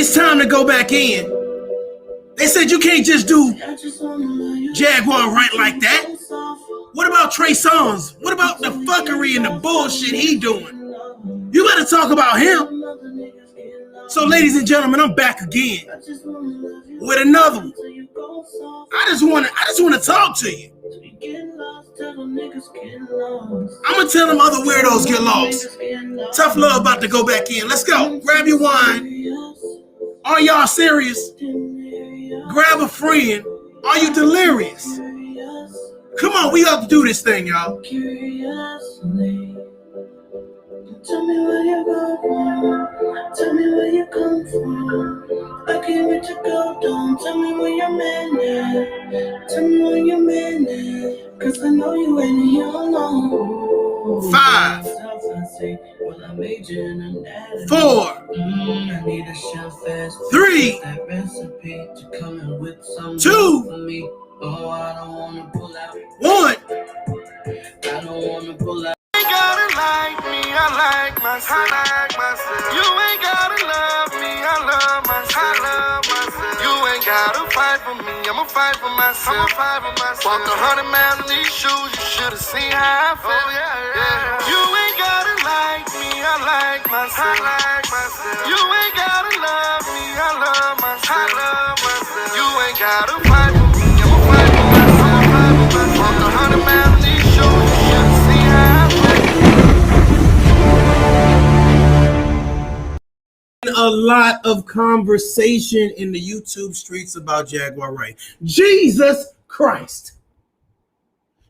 It's time to go back in. They said you can't just do Jaguar Wright like that. What about Trey Songz? What about the fuckery and the bullshit he doing? You better talk about him. So, ladies and gentlemen, I'm back again with another one. I just want to talk to you. I'm gonna tell them other weirdos get lost. Tough love about to go back in. Let's go. Grab your wine. Are y'all serious? Grab a friend. Are you delirious? Come on, we got to do this thing, y'all. Tell me where you go from. Tell me where you come from. I can't wait to go down. Tell me where your man at. Tell me where your man at. Cause I know you ain't here alone. 5, 4, 3, 2, 1. Gotta like me, I like myself. You ain't gotta love me, I love myself. You ain't gotta fight for me, I'ma fight for myself. Walk 100 miles in these shoes, you should've seen how I felt. You ain't gotta like me, I like myself. You ain't gotta love me, I love myself. You ain't gotta fight for me, I'ma fight for myself. Walk 100 miles in these shoes, you should've seen how I felt. A lot of conversation in the YouTube streets about Jaguar Wright. Jesus Christ.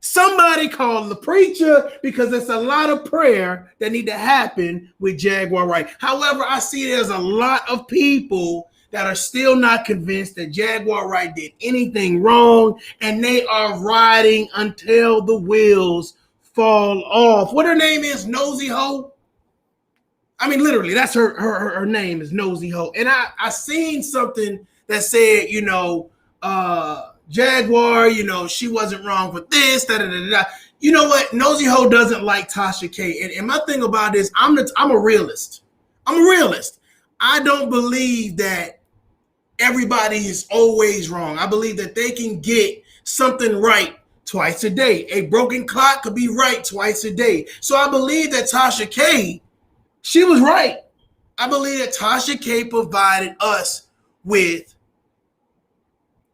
Somebody call the preacher because there's a lot of prayer that need to happen with Jaguar Wright. However, I see there's a lot of people that are still not convinced that Jaguar Wright did anything wrong, and they are riding until the wheels fall off. What her name is? Nosy Ho? I mean, literally, that's her name is Nosy Ho. And I seen something that said, Jaguar, she wasn't wrong with this, da-da-da-da. You know what? Nosy Ho doesn't like Tasha K. And my thing about this, I'm a realist. I'm a realist. I don't believe that everybody is always wrong. I believe that they can get something right twice a day. A broken clock could be right twice a day. So I believe that Tasha K, she was right. I believe that Tasha K provided us with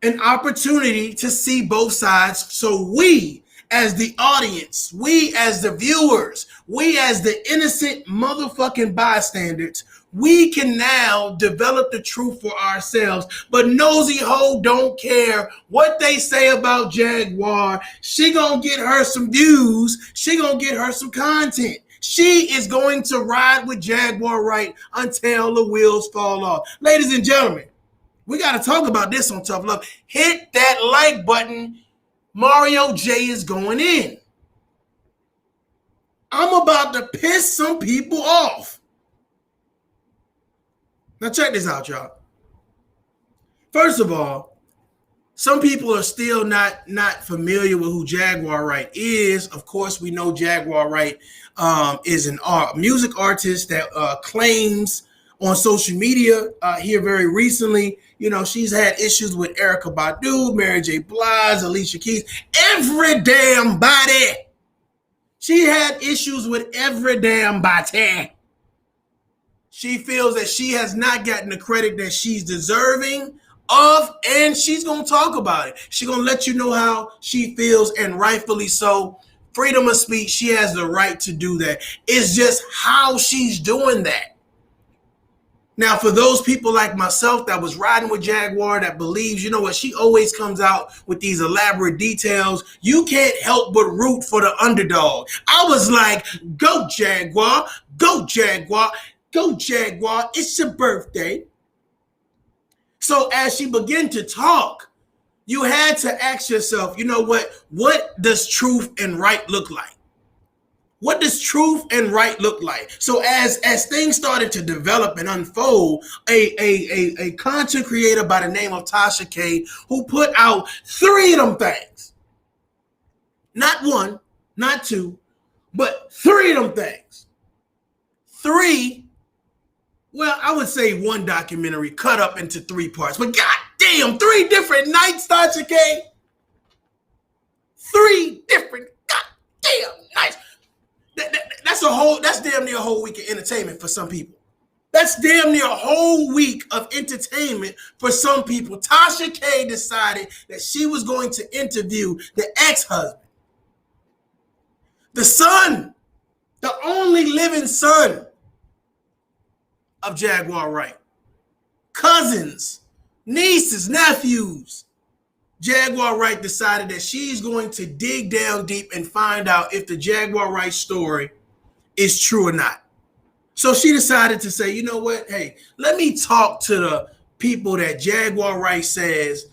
an opportunity to see both sides. So we, as the audience, we as the viewers, we as the innocent motherfucking bystanders, we can now develop the truth for ourselves. But Nosy Ho don't care what they say about Jaguar. She gonna get her some views. She gonna get her some content. She is going to ride with Jaguar Wright until the wheels fall off. Ladies and gentlemen, we got to talk about this on Tough Love. Hit that like button. Mario J is going in. I'm about to piss some people off. Now check this out, y'all. First of all, some people are still not familiar with who Jaguar Wright is. Of course, we know Jaguar Wright is an music artist that claims on social media here very recently. She's had issues with Erykah Badu, Mary J. Blige, Alicia Keys, every damn body. She had issues with every damn body. She feels that she has not gotten the credit that she's deserving of, and she's going to talk about it. She's going to let you know how she feels, and rightfully so. Freedom of speech, she has the right to do that. It's just how she's doing that. Now, for those people like myself that was riding with Jaguar, that believes, she always comes out with these elaborate details. You can't help but root for the underdog. I was like, go Jaguar, go Jaguar, go Jaguar. It's your birthday. So as she began to talk, you had to ask yourself, what does truth and right look like? What does truth and right look like? So as things started to develop and unfold, a content creator by the name of Tasha K, who put out 3 of them things, not 1, not 2, but 3 of them things. 3 Well, I would say one documentary cut up into 3 parts, but goddamn, 3 different nights, Tasha K. 3 different goddamn nights. That's damn near a whole week of entertainment for some people. That's damn near a whole week of entertainment for some people. Tasha K decided that she was going to interview the ex-husband, the son, the only living son of Jaguar Wright. Cousins, nieces, nephews. Jaguar Wright decided that she's going to dig down deep and find out if the Jaguar Wright story is true or not. So she decided to say, you know what? Hey, let me talk to the people that Jaguar Wright says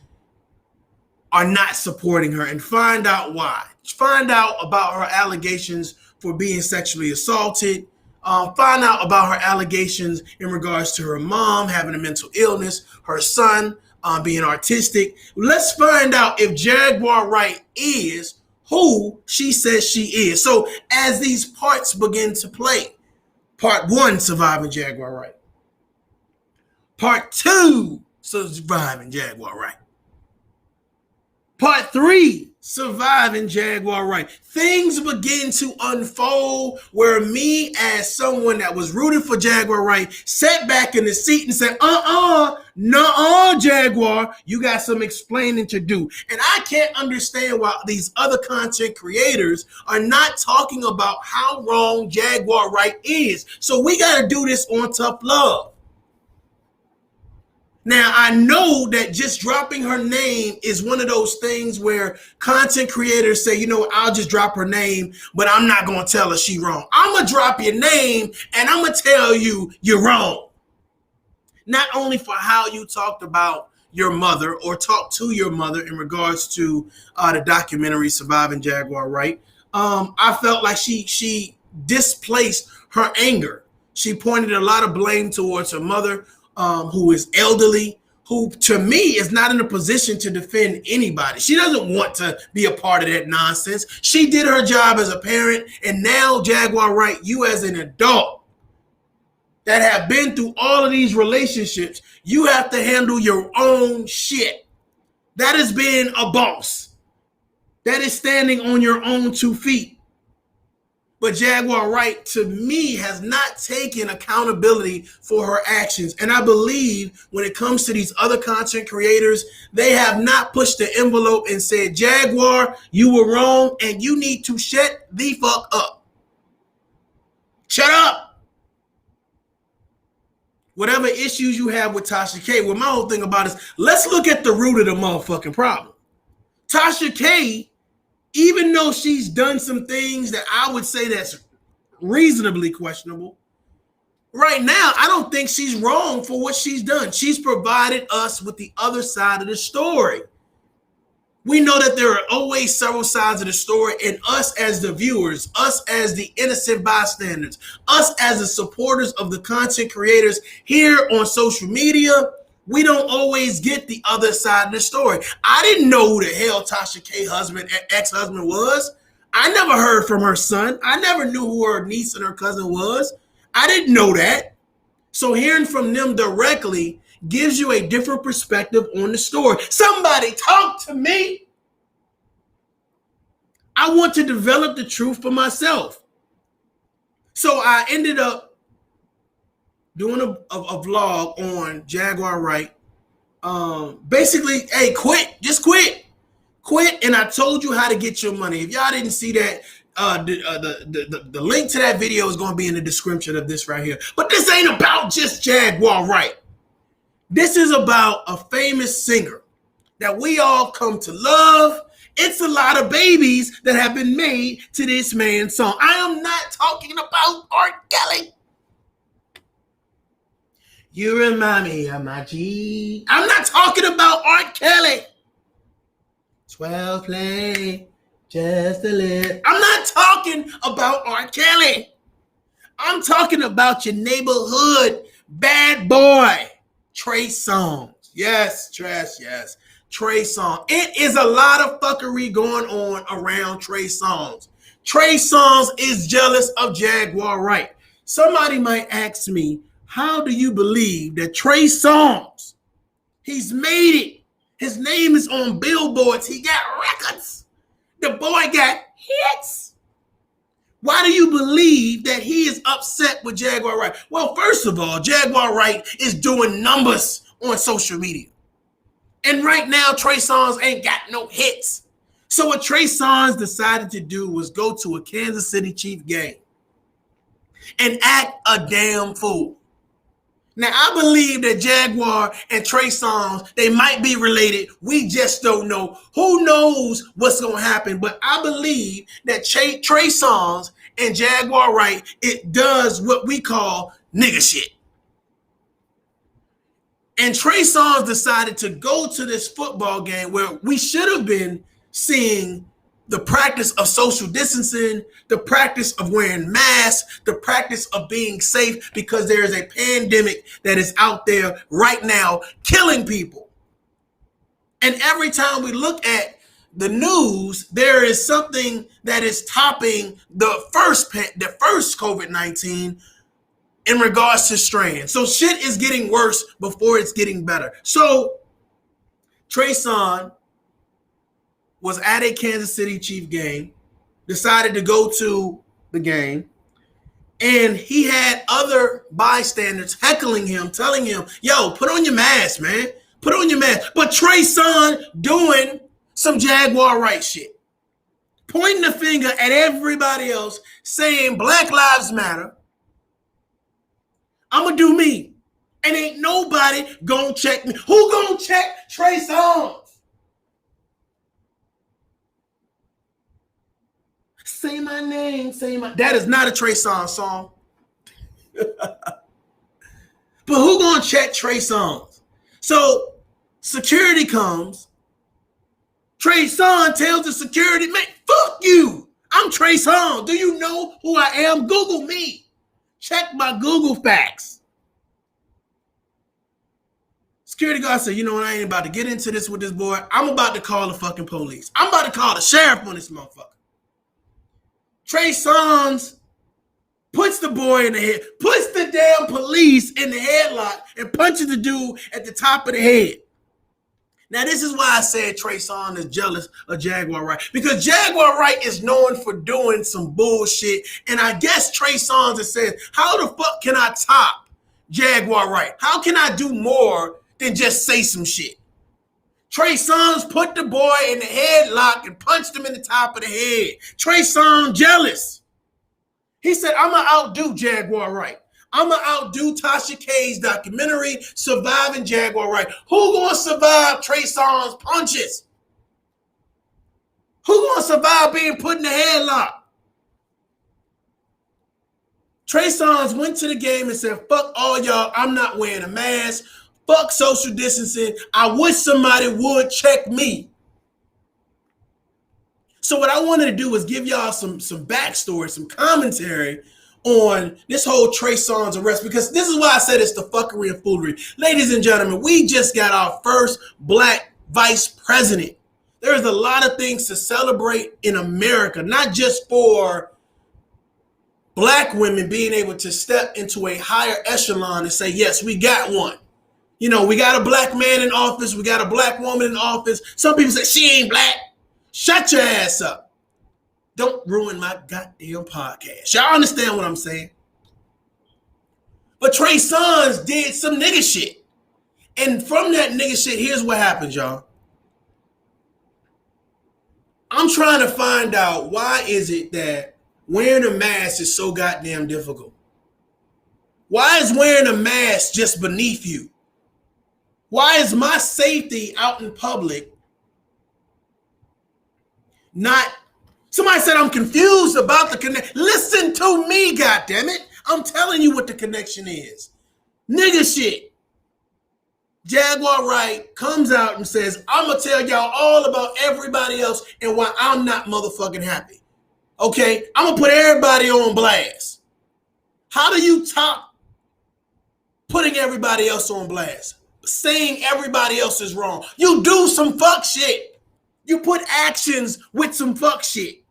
are not supporting her and find out why. Find out about her allegations for being sexually assaulted. Find out about her allegations in regards to her mom having a mental illness, her son being autistic. Let's find out if Jaguar Wright is who she says she is. So as these parts begin to play, Part 1, surviving Jaguar Wright. Part 2, surviving Jaguar Wright. Part 3, surviving Jaguar Wright. Things begin to unfold where me, as someone that was rooting for Jaguar Wright, sat back in the seat and said, nuh-uh, Jaguar, you got some explaining to do. And I can't understand why these other content creators are not talking about how wrong Jaguar Wright is. So we got to do this on Tough Love. Now, I know that just dropping her name is one of those things where content creators say, you know, I'll just drop her name, but I'm not going to tell her she wrong. I'm going to drop your name and I'm going to tell you you're wrong. Not only for how you talked about your mother or talked to your mother in regards to the documentary Surviving Jaguar Wright. I felt like she displaced her anger. She pointed a lot of blame towards her mother, who is elderly, who to me is not in a position to defend anybody. She doesn't want to be a part of that nonsense. She did her job as a parent, and now Jaguar Wright, you as an adult that have been through all of these relationships, you have to handle your own shit. That is being a boss. That is standing on your own 2 feet. But Jaguar Wright, to me, has not taken accountability for her actions. And I believe when it comes to these other content creators, they have not pushed the envelope and said, Jaguar, you were wrong and you need to shut the fuck up. Shut up. Whatever issues you have with Tasha K, well, my whole thing about it is, let's look at the root of the motherfucking problem. Tasha K, even though she's done some things that I would say that's reasonably questionable, right now, I don't think she's wrong for what she's done. She's provided us with the other side of the story. We know that there are always several sides of the story, and us as the viewers, us as the innocent bystanders, us as the supporters of the content creators here on social media, we don't always get the other side of the story. I didn't know who the hell Tasha K ex-husband was. I never heard from her son. I never knew who her niece and her cousin was. I didn't know that. So hearing from them directly gives you a different perspective on the story. Somebody talk to me. I want to develop the truth for myself. So I ended up doing a vlog on Jaguar Wright. Basically, hey, quit. Just quit. Quit, and I told you how to get your money. If y'all didn't see that, the link to that video is going to be in the description of this right here. But this ain't about just Jaguar Wright. This is about a famous singer that we all come to love. It's a lot of babies that have been made to this man's song. I am not talking about R. Kelly. You remind me of my G. I'm not talking about R. Kelly. 12 play, just a little. I'm not talking about R. Kelly. I'm talking about your neighborhood bad boy, Trey Songz. Yes, Trash, yes. Trey Songz. It is a lot of fuckery going on around Trey Songz. Trey Songz is jealous of Jaguar Wright. Somebody might ask me, How do you believe that Trey Songz, he's made it? His name is on billboards. He got records. The boy got hits. Why do you believe that he is upset with Jaguar Wright? Well, first of all, Jaguar Wright is doing numbers on social media. And right now, Trey Songz ain't got no hits. So what Trey Songz decided to do was go to a Kansas City Chiefs game and act a damn fool. Now, I believe that Jaguar and Trey Songz, they might be related. We just don't know. Who knows what's going to happen? But I believe that Trey Songz and Jaguar Wright, it does what we call nigga shit. And Trey Songz decided to go to this football game where we should have been seeing the practice of social distancing, the practice of wearing masks, the practice of being safe, because there is a pandemic that is out there right now killing people. And every time we look at the news, there is something that is topping the first COVID-19 in regards to strain. So shit is getting worse before it's getting better. So Trey Songz was at a Kansas City Chiefs game, decided to go to the game, and he had other bystanders heckling him, telling him, yo, put on your mask, man. Put on your mask. But Trey Songz doing some Jaguar Wright shit, pointing the finger at everybody else, saying Black Lives Matter. I'm going to do me. And ain't nobody going to check me. Who going to check Trey Songz? Say my name, That is not a Trey Songz song. But who gonna check Trey Songz? So security comes. Trey Songz tells the security, man, fuck you. I'm Trey Songz. Do you know who I am? Google me. Check my Google facts. Security guard said, you know what, I ain't about to get into this with this boy. I'm about to call the fucking police. I'm about to call the sheriff on this motherfucker. Trey Songz puts the boy in the head, puts the damn police in the headlock, and punches the dude at the top of the head. Now, this is why I said Trey Songz is jealous of Jaguar Wright, because Jaguar Wright is known for doing some bullshit, and I guess Trey Songz has said, how the fuck can I top Jaguar Wright? How can I do more than just say some shit? Trey Songz put the boy in the headlock and punched him in the top of the head. Trey Songz jealous. He said, I'm going to outdo Jaguar Wright. I'm going to outdo Tasha K's documentary, Surviving Jaguar Wright. Who going to survive Trey Songz punches? Who going to survive being put in the headlock? Trey Songz went to the game and said, fuck all y'all, I'm not wearing a mask. Fuck social distancing. I wish somebody would check me. So what I wanted to do was give y'all some backstory, some commentary on this whole Trey Songz arrest, because this is why I said it's the fuckery and foolery. Ladies and gentlemen, we just got our first black vice president. There's a lot of things to celebrate in America, not just for black women being able to step into a higher echelon and say, yes, we got one. You know, we got a black man in office. We got a black woman in office. Some people say, she ain't black. Shut your ass up. Don't ruin my goddamn podcast. Y'all understand what I'm saying? But Trey Songz did some nigga shit. And from that nigga shit, here's what happens, y'all. I'm trying to find out, why is it that wearing a mask is so goddamn difficult? Why is wearing a mask just beneath you? Why is my safety out in public not? Somebody said I'm confused about the connection. Listen to me, goddammit. I'm telling you what the connection is. Nigga shit. Jaguar Wright comes out and says, I'm going to tell y'all all about everybody else and why I'm not motherfucking happy. Okay? I'm going to put everybody on blast. How do you top putting everybody else on blast? Saying everybody else is wrong. You do some fuck shit. You put actions with some fuck shit.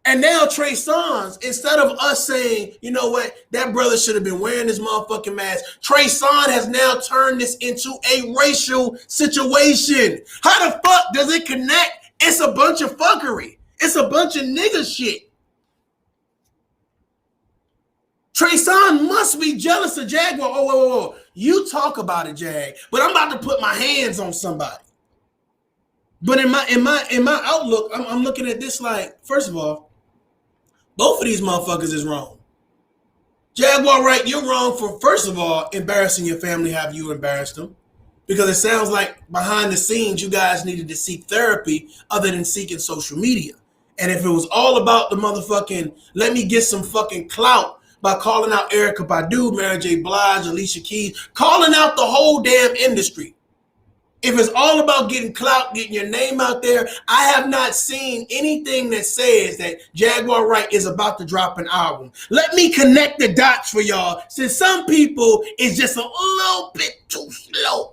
And now Trey Songz, instead of us saying, you know what, that brother should have been wearing his motherfucking mask, Trey Songz has now turned this into a racial situation. How the fuck does it connect? It's a bunch of fuckery. It's a bunch of nigga shit. Trey Songz must be jealous of Jaguar. Oh. You talk about it, Jag, but I'm about to put my hands on somebody. But in my outlook, I'm looking at this like, first of all, both of these motherfuckers is wrong. Jaguar Wright, you're wrong for, first of all, embarrassing your family. Have you embarrassed them? Because it sounds like behind the scenes, you guys needed to seek therapy other than seeking social media. And if it was all about the motherfucking, let me get some fucking clout by calling out Erykah Badu, Mary J. Blige, Alicia Keys, calling out the whole damn industry. If it's all about getting clout, getting your name out there, I have not seen anything that says that Jaguar Wright is about to drop an album. Let me connect the dots for y'all, since some people is just a little bit too slow.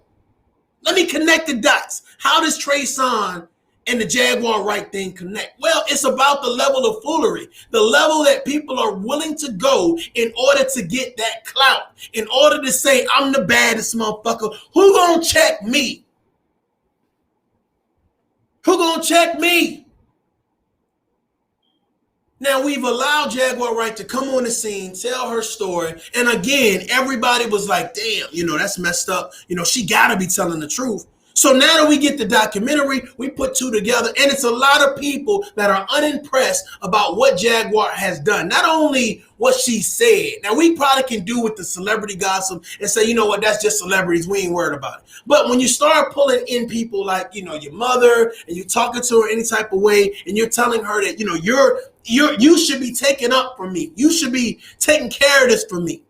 Let me connect the dots. How does Trey Songz and the Jaguar Wright thing connect? Well, it's about the level of foolery, the level that people are willing to go in order to get that clout, in order to say, I'm the baddest motherfucker. Who gonna check me? Who gonna check me? Now, we've allowed Jaguar Wright to come on the scene, tell her story. And again, everybody was like, damn, that's messed up. She gotta be telling the truth. So now that we get the documentary, we put two together, and it's a lot of people that are unimpressed about what Jaguar has done. Not only what she said. Now, we probably can do with the celebrity gossip and say, you know what, that's just celebrities. We ain't worried about it. But when you start pulling in people like, your mother, and you're talking to her any type of way, and you're telling her that, you should be taking up for me. You should be taking care of this for me.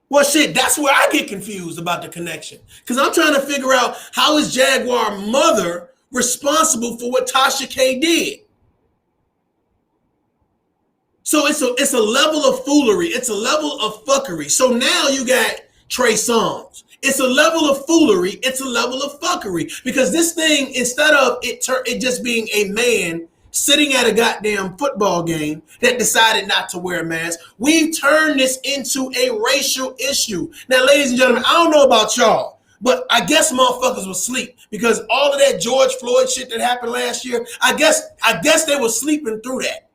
Well, shit, that's where I get confused about the connection. Because I'm trying to figure out, how is Jaguar mother responsible for what Tasha K did? So it's a level of foolery. It's a level of fuckery. So now you got Trey Songz. It's a level of foolery. It's a level of fuckery. Because this thing, instead of it just being a man sitting at a goddamn football game that decided not to wear a mask, we've turned this into a racial issue. Now, ladies and gentlemen, I don't know about y'all, but I guess motherfuckers was asleep, because all of that George Floyd shit that happened last year, I guess they were sleeping through that.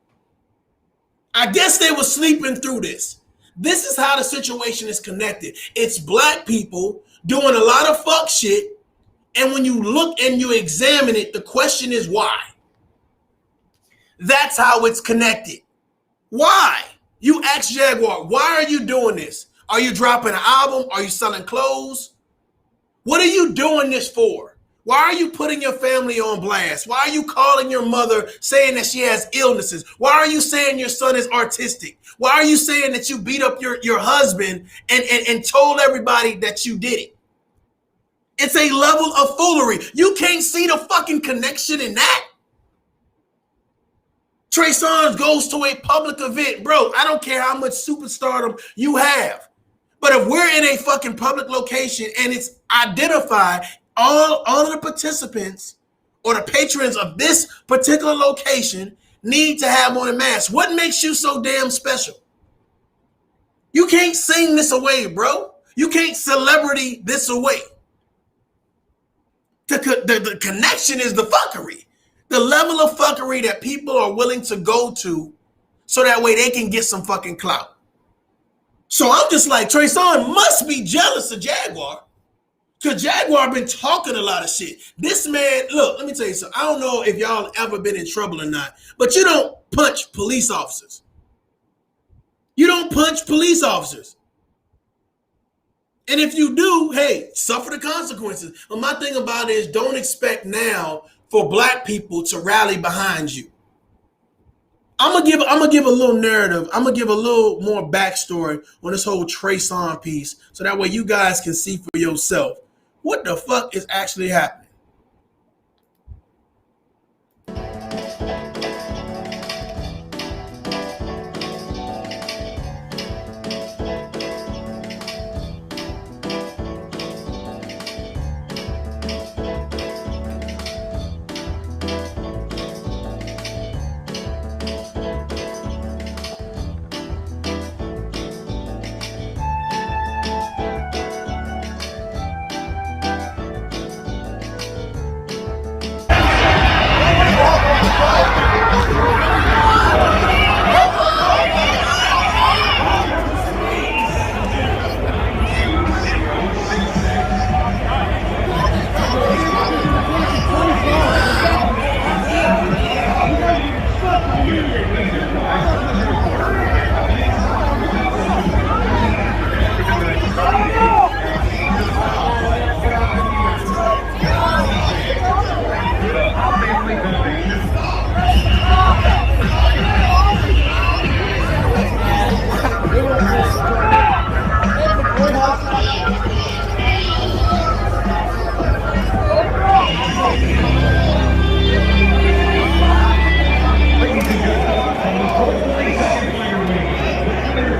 I guess they were sleeping through this. This is how the situation is connected. It's black people doing a lot of fuck shit, and when you look and you examine it, the question is why? That's how it's connected. Why? You ask Jaguar, why are you doing this? Are you dropping an album? Are you selling clothes? What are you doing this for? Why are you putting your family on blast? Why are you calling your mother saying that she has illnesses? Why are you saying your son is autistic? Why are you saying that you beat up your husband and told everybody that you did it? It's a level of foolery. You can't see the fucking connection in that. Trey Songz goes to a public event. Bro, I don't care how much superstardom you have. But if we're in a fucking public location and it's identified, all of the participants or the patrons of this particular location need to have on a mask. What makes you so damn special? You can't sing this away, bro. You can't celebrity this away. The connection is the fuckery. The level of fuckery that people are willing to go to so that way they can get some fucking clout. So I'm just like, Trey Songz must be jealous of Jaguar, because Jaguar been talking a lot of shit. This man, look, let me tell you something. I don't know if y'all ever been in trouble or not, but you don't punch police officers. You don't punch police officers. And if you do, hey, suffer the consequences. But my thing about it is, don't expect now for black people to rally behind you. I'm gonna give a little narrative. I'm gonna give a little more backstory on this whole Trey Songz piece, so that way you guys can see for yourself what the fuck is actually happening.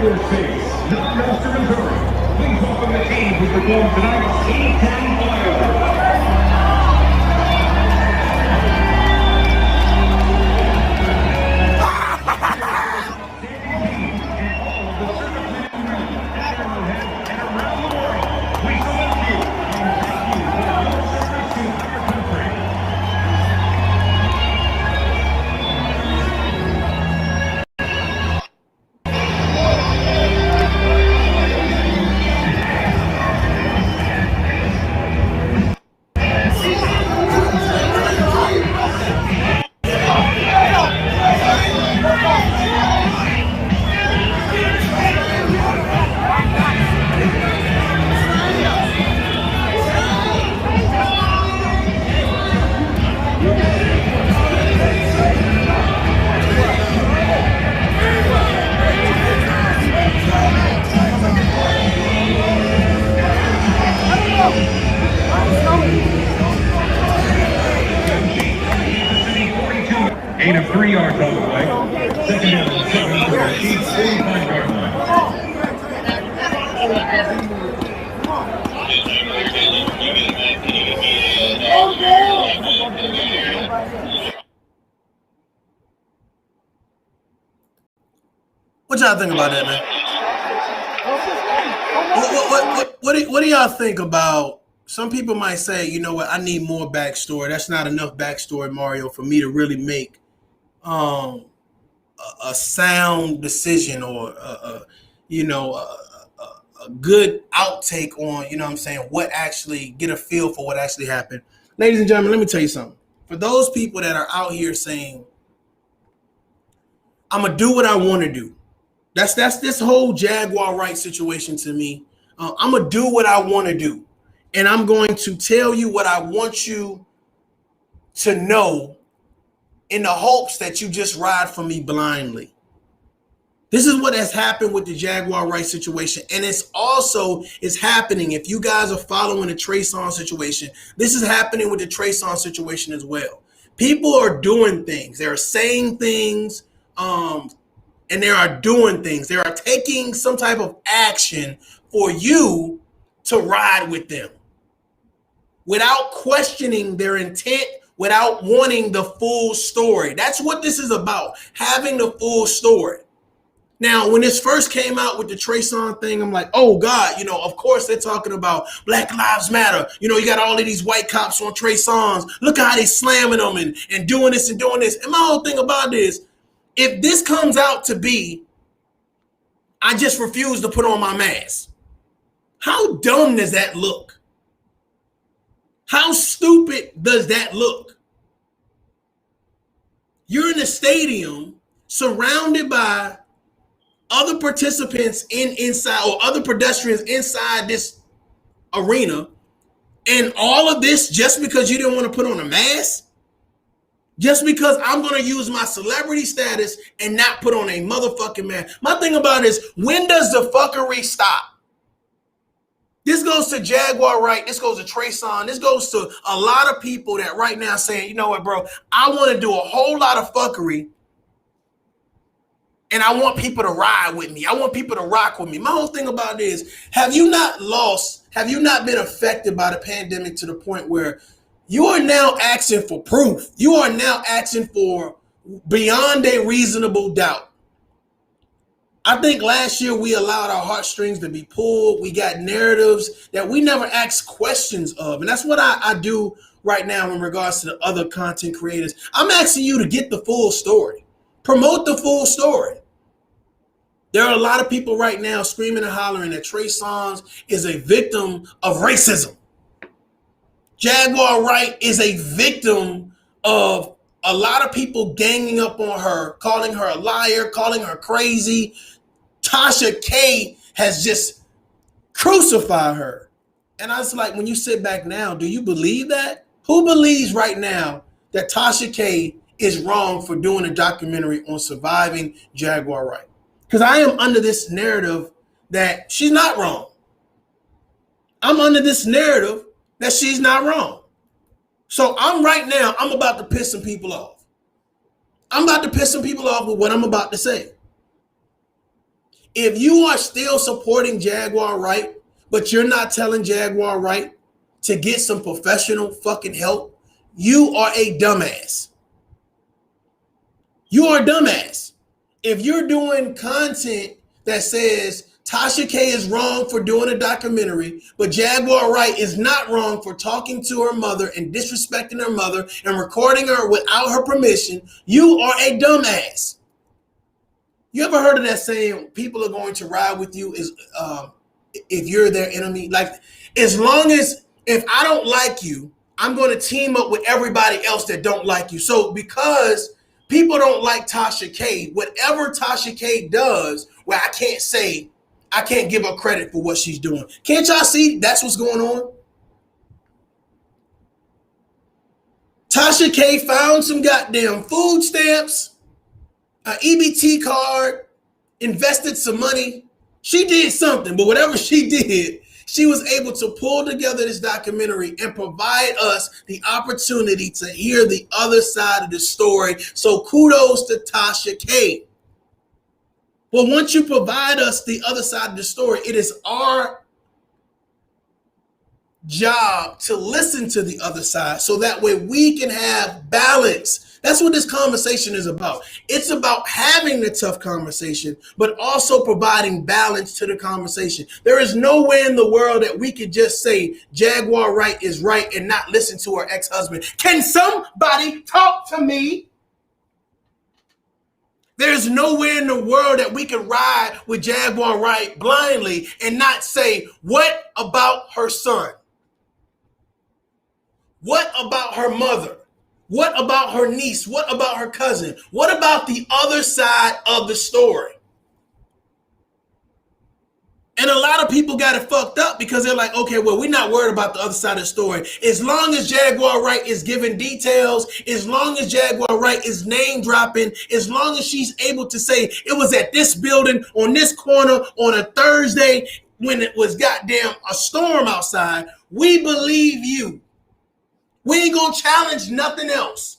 your space, not Master Missouri. Please welcome the team who performed tonight's E-Town Fireworks. Gain of 3 yards on the play. Second down, 7 for the Chiefs, 45-yard line. What y'all think about that, man? What do y'all think about? Some people might say, you know what, I need more backstory. That's not enough backstory, Mario, for me to really make a sound decision or a good outtake on, you know what I'm saying, what actually, get a feel for what actually happened. Ladies and gentlemen, let me tell you something. For those people that are out here saying, I'm going to do what I want to do. That's this whole Jaguar Wright situation to me. I'm going to do what I want to do. And I'm going to tell you what I want you to know in the hopes that you just ride for me blindly. This is what has happened with the Jaguar Wright situation. And it's happening. If you guys are following the Trey Songz situation, this is happening with the Trey Songz situation as well. People are doing things. They are saying things, and they are doing things. They are taking some type of action for you to ride with them without questioning their intent, without wanting the full story. That's what this is about, having the full story. Now, when this first came out with the Trey Songz thing, I'm like, oh God, of course they're talking about Black Lives Matter. You got all of these white cops on Trey Songz. Look how they slamming them and doing this and doing this. And my whole thing about this, if this comes out to be, I just refuse to put on my mask, how dumb does that look? How stupid does that look? You're in a stadium surrounded by other participants inside or other pedestrians inside this arena, and all of this just because you didn't want to put on a mask? Just because I'm going to use my celebrity status and not put on a motherfucking mask. My thing about it is, when does the fuckery stop? This goes to Jaguar Wright. This goes to Trey Songz. This goes to a lot of people that right now saying, you know what, bro, I want to do a whole lot of fuckery, and I want people to ride with me. I want people to rock with me. My whole thing about it is, have you not been affected by the pandemic to the point where you are now asking for proof? You are now asking for beyond a reasonable doubt. I think last year we allowed our heartstrings to be pulled. We got narratives that we never asked questions of. And that's what I do right now in regards to the other content creators. I'm asking you to get the full story. Promote the full story. There are a lot of people right now screaming and hollering that Trey Songz is a victim of racism. Jaguar Wright is a victim of a lot of people ganging up on her, calling her a liar, calling her crazy. Tasha K has just crucified her. And I was like, when you sit back now, do you believe that? Who believes right now that Tasha K is wrong for doing a documentary on surviving Jaguar Wright? Because I am under this narrative that she's not wrong. I'm under this narrative that she's not wrong. So I'm about to piss some people off. I'm about to piss some people off with what I'm about to say. If you are still supporting Jaguar Wright, but you're not telling Jaguar Wright to get some professional fucking help, you are a dumbass. You are a dumbass. If you're doing content that says Tasha K is wrong for doing a documentary, but Jaguar Wright is not wrong for talking to her mother and disrespecting her mother and recording her without her permission, you are a dumbass. You ever heard of that saying, people are going to ride with you is if you're their enemy? Like, as long as, if I don't like you, I'm going to team up with everybody else that don't like you. So because people don't like Tasha K, whatever Tasha K does, where I can't give her credit for what she's doing. Can't y'all see that's what's going on? Tasha K found some goddamn food stamps, an EBT card, invested some money. She did something, but whatever she did, she was able to pull together this documentary and provide us the opportunity to hear the other side of the story. So kudos to Tasha K. Well, once you provide us the other side of the story, it is our job to listen to the other side so that way we can have balance. That's what this conversation is about. It's about having the tough conversation, but also providing balance to the conversation. There is nowhere in the world that we could just say Jaguar Wright is right and not listen to her ex-husband. Can somebody talk to me? There's nowhere in the world that we could ride with Jaguar Wright blindly and not say, what about her son? What about her mother? What about her niece? What about her cousin? What about the other side of the story? And a lot of people got it fucked up because they're like, okay, well, we're not worried about the other side of the story. As long as Jaguar Wright is giving details, as long as Jaguar Wright is name dropping, as long as she's able to say it was at this building on this corner on a Thursday when it was goddamn a storm outside, we believe you. We ain't gonna challenge nothing else.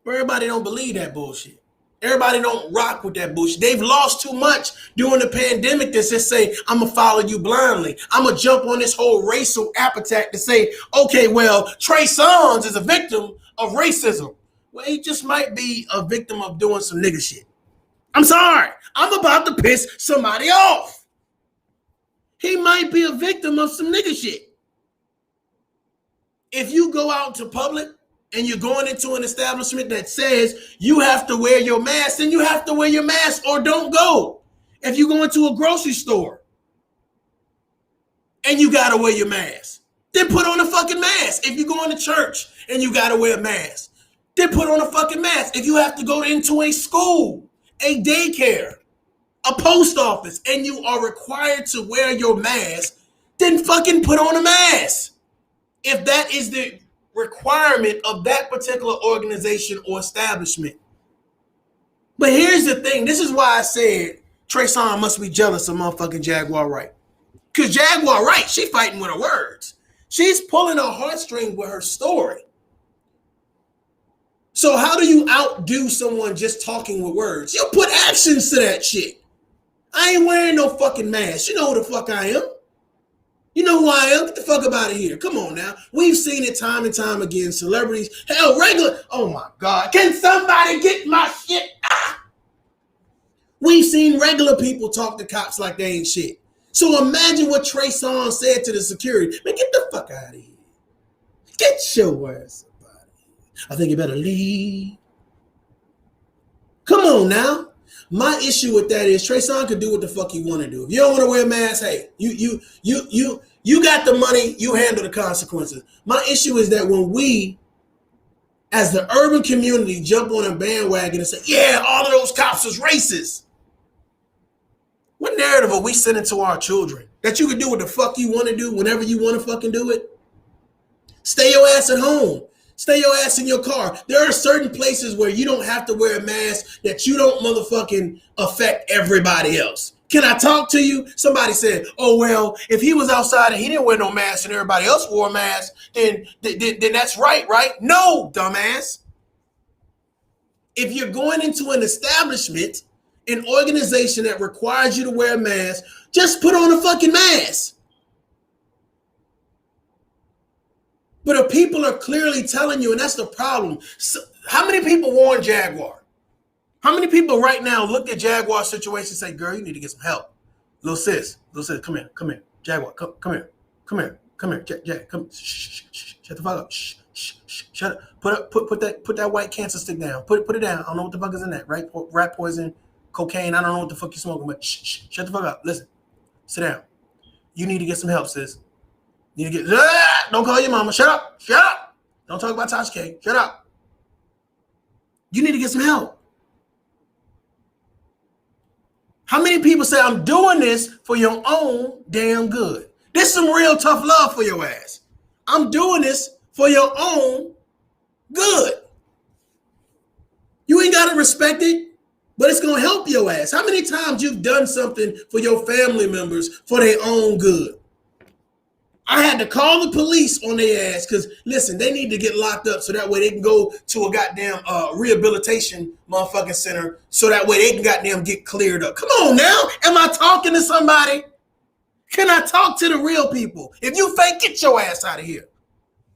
But everybody don't believe that bullshit. Everybody don't rock with that bullshit. They've lost too much during the pandemic to just say, I'm going to follow you blindly. I'm going to jump on this whole racial appetite to say, okay, well, Trey Songz is a victim of racism. Well, he just might be a victim of doing some nigga shit. I'm sorry. I'm about to piss somebody off. He might be a victim of some nigga shit. If you go out to public and you're going into an establishment that says you have to wear your mask, then you have to wear your mask or don't go. If you go into a grocery store and you got to wear your mask, then put on a fucking mask. If you go into church and you got to wear a mask, then put on a fucking mask. If you have to go into a school, a daycare, a post office, and you are required to wear your mask, then fucking put on a mask. If that is the requirement of that particular organization or establishment. But here's the thing. This is why I said Trey Songz must be jealous of motherfucking Jaguar Wright. Because Jaguar Wright, she fighting with her words. She's pulling her heartstrings with her story. So how do you outdo someone just talking with words? You put actions to that shit. I ain't wearing no fucking mask. You know who the fuck I am. You know who I am? Get the fuck up out of here. Come on now. We've seen it time and time again. Celebrities, hell, regular. Oh my God. Can somebody get my shit? Ah! We've seen regular people talk to cops like they ain't shit. So imagine what Trey Songz said to the security. Man, get the fuck out of here. Get your ass up out of here. I think you better leave. Come on now. My issue with that is Trey Songz could do what the fuck you want to do. If you don't want to wear a mask, hey, you got the money, you handle the consequences. My issue is that when we, as the urban community, jump on a bandwagon and say, yeah, all of those cops is racist. What narrative are we sending to our children? That you can do what the fuck you want to do whenever you want to fucking do it? Stay your ass at home. Stay your ass in your car. There are certain places where you don't have to wear a mask that you don't motherfucking affect everybody else. Can I talk to you? Somebody said, oh, well, if he was outside and he didn't wear no mask and everybody else wore a mask, then that's right? No, dumbass. If you're going into an establishment an organization that requires you to wear a mask, just put on a fucking mask. But if people are clearly telling you, and that's the problem. So, how many people warn Jaguar? How many people right now look at Jaguar situation and say, girl, you need to get some help. Little sis, come here. Jaguar, come here. Jag, come. Shut the fuck up. Shut up. Put that white cancer stick down. Put it down. I don't know what the fuck is in that, right? Rat poison, cocaine. I don't know what the fuck you're smoking, but shut the fuck up. Listen, sit down. You need to get some help, sis. You need to get. Don't call your mama. Shut up. Don't talk about Tasha K. Shut up. You need to get some help. How many people say, I'm doing this for your own damn good? This is some real tough love for your ass. I'm doing this for your own good. You ain't got to respect it, but it's going to help your ass. How many times you've done something for your family members for their own good? I had to call the police on their ass because, listen, they need to get locked up so that way they can go to a goddamn rehabilitation motherfucking center so that way they can goddamn get cleared up. Come on now. Am I talking to somebody? Can I talk to the real people? If you fake, get your ass out of here.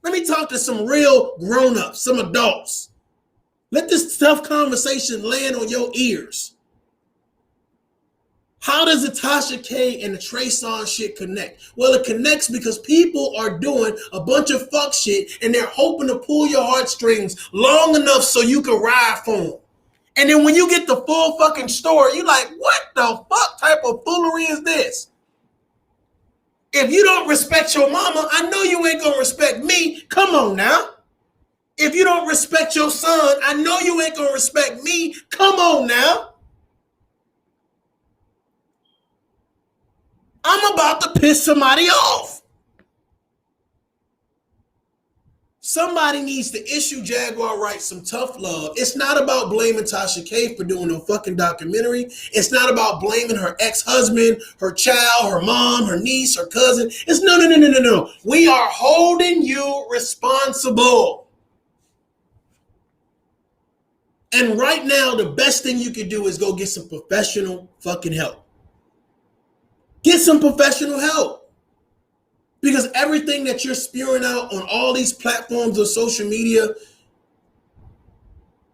Let me talk to some real grown-ups, some adults. Let this tough conversation land on your ears. How does the Tasha K and the Trey Songz shit connect? Well, it connects because people are doing a bunch of fuck shit and they're hoping to pull your heartstrings long enough so you can ride for them. And then when you get the full fucking story, you're like, what the fuck type of foolery is this? If you don't respect your mama, I know you ain't gonna respect me. Come on now. If you don't respect your son, I know you ain't gonna respect me. Come on now. I'm about to piss somebody off. Somebody needs to issue Jaguar Wright some tough love. It's not about blaming Tasha K for doing no fucking documentary. It's not about blaming her ex-husband, her child, her mom, her niece, her cousin. It's no. We are holding you responsible. And right now, the best thing you can do is go get some professional fucking help. Get some professional help. Because everything that you're spewing out on all these platforms of social media,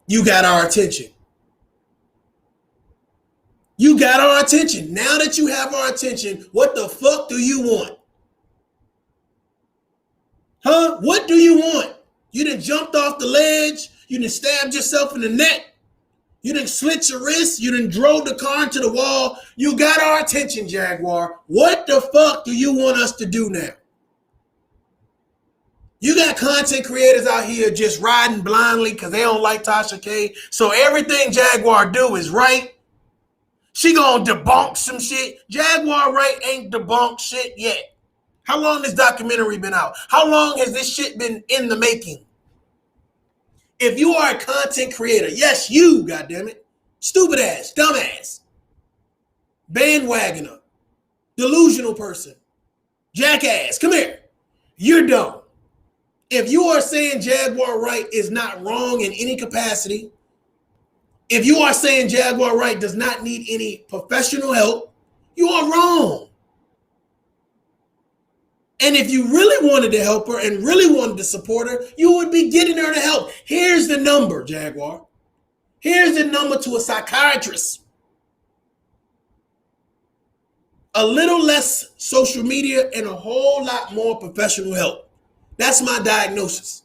you got our attention. You got our attention. Now that you have our attention, what the fuck do you want? Huh? What do you want? You done jumped off the ledge. You done stabbed yourself in the neck. You done slit your wrist. You done drove the car into the wall. You got our attention, Jaguar. What the fuck do you want us to do now? You got content creators out here just riding blindly because they don't like Tasha K. So everything Jaguar do is right. She gonna debunk some shit. Jaguar Wright ain't debunked shit yet. How long has this documentary been out? How long has this shit been in the making? If you are a content creator, yes, you, goddammit, stupid ass, dumbass, bandwagoner, delusional person, jackass, come here. You're dumb. If you are saying Jaguar Wright is not wrong in any capacity, if you are saying Jaguar Wright does not need any professional help, you are wrong. And if you really wanted to help her and really wanted to support her, you would be getting her to help. Here's the number, Jaguar. Here's the number to a psychiatrist. A little less social media and a whole lot more professional help. That's my diagnosis.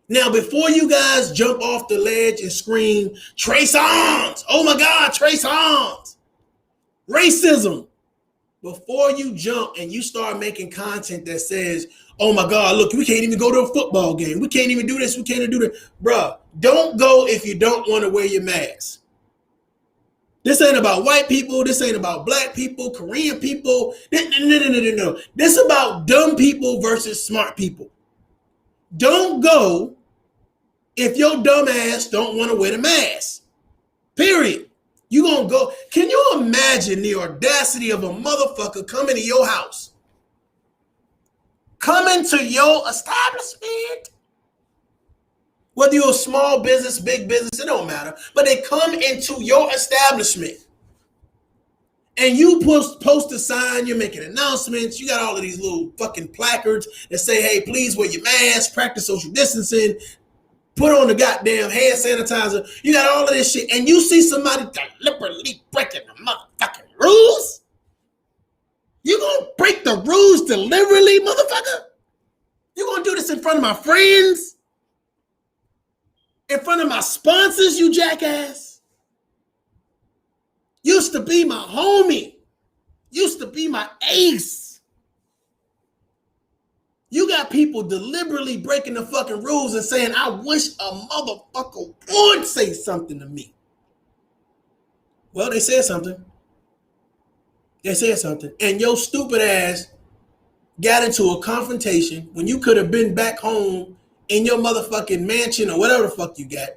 Now, before you guys jump off the ledge and scream, Trey Songz, oh my God, Trey Songz, racism. Before you jump and you start making content that says, oh my God, look, we can't even go to a football game. We can't even do this. We can't even do that. Bruh, don't go if you don't want to wear your mask. This ain't about white people. This ain't about black people, Korean people. No. This is about dumb people versus smart people. Don't go if your dumb ass don't want to wear the mask. Period. You gonna go. Can you imagine the audacity of a motherfucker coming to your house? Coming to your establishment Whether you're a small business, big business, it don't matter. But they come into your establishment and you post a sign, you're making announcements, you got all of these little fucking placards that say, hey, please wear your mask, practice social distancing, put on the goddamn hand sanitizer. You got all of this shit, and you see somebody deliberately breaking the motherfucking rules? You gonna break the rules deliberately, motherfucker? You gonna do this in front of my friends? In front of my sponsors, you jackass? Used to be my homie. Used to be my ace. You got people deliberately breaking the fucking rules and saying, I wish a motherfucker would say something to me. Well, they said something. They said something. And your stupid ass got into a confrontation when you could have been back home in your motherfucking mansion or whatever the fuck you got.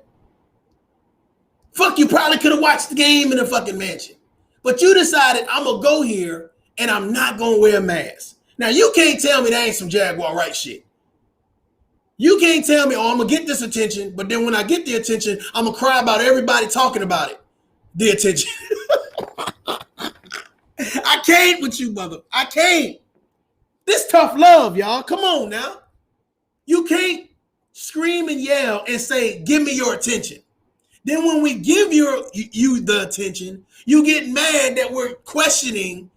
Fuck, you probably could have watched the game in the fucking mansion. But you decided, I'm going to go here and I'm not going to wear a mask. Now, you can't tell me that ain't some Jaguar Wright shit. You can't tell me, oh, I'm going to get this attention, but then when I get the attention, I'm going to cry about everybody talking about it. The attention. I can't with you, mother. I can't. This tough love, y'all. Come on now. You can't scream and yell and say, give me your attention. Then when we give you the attention, you get mad that we're questioning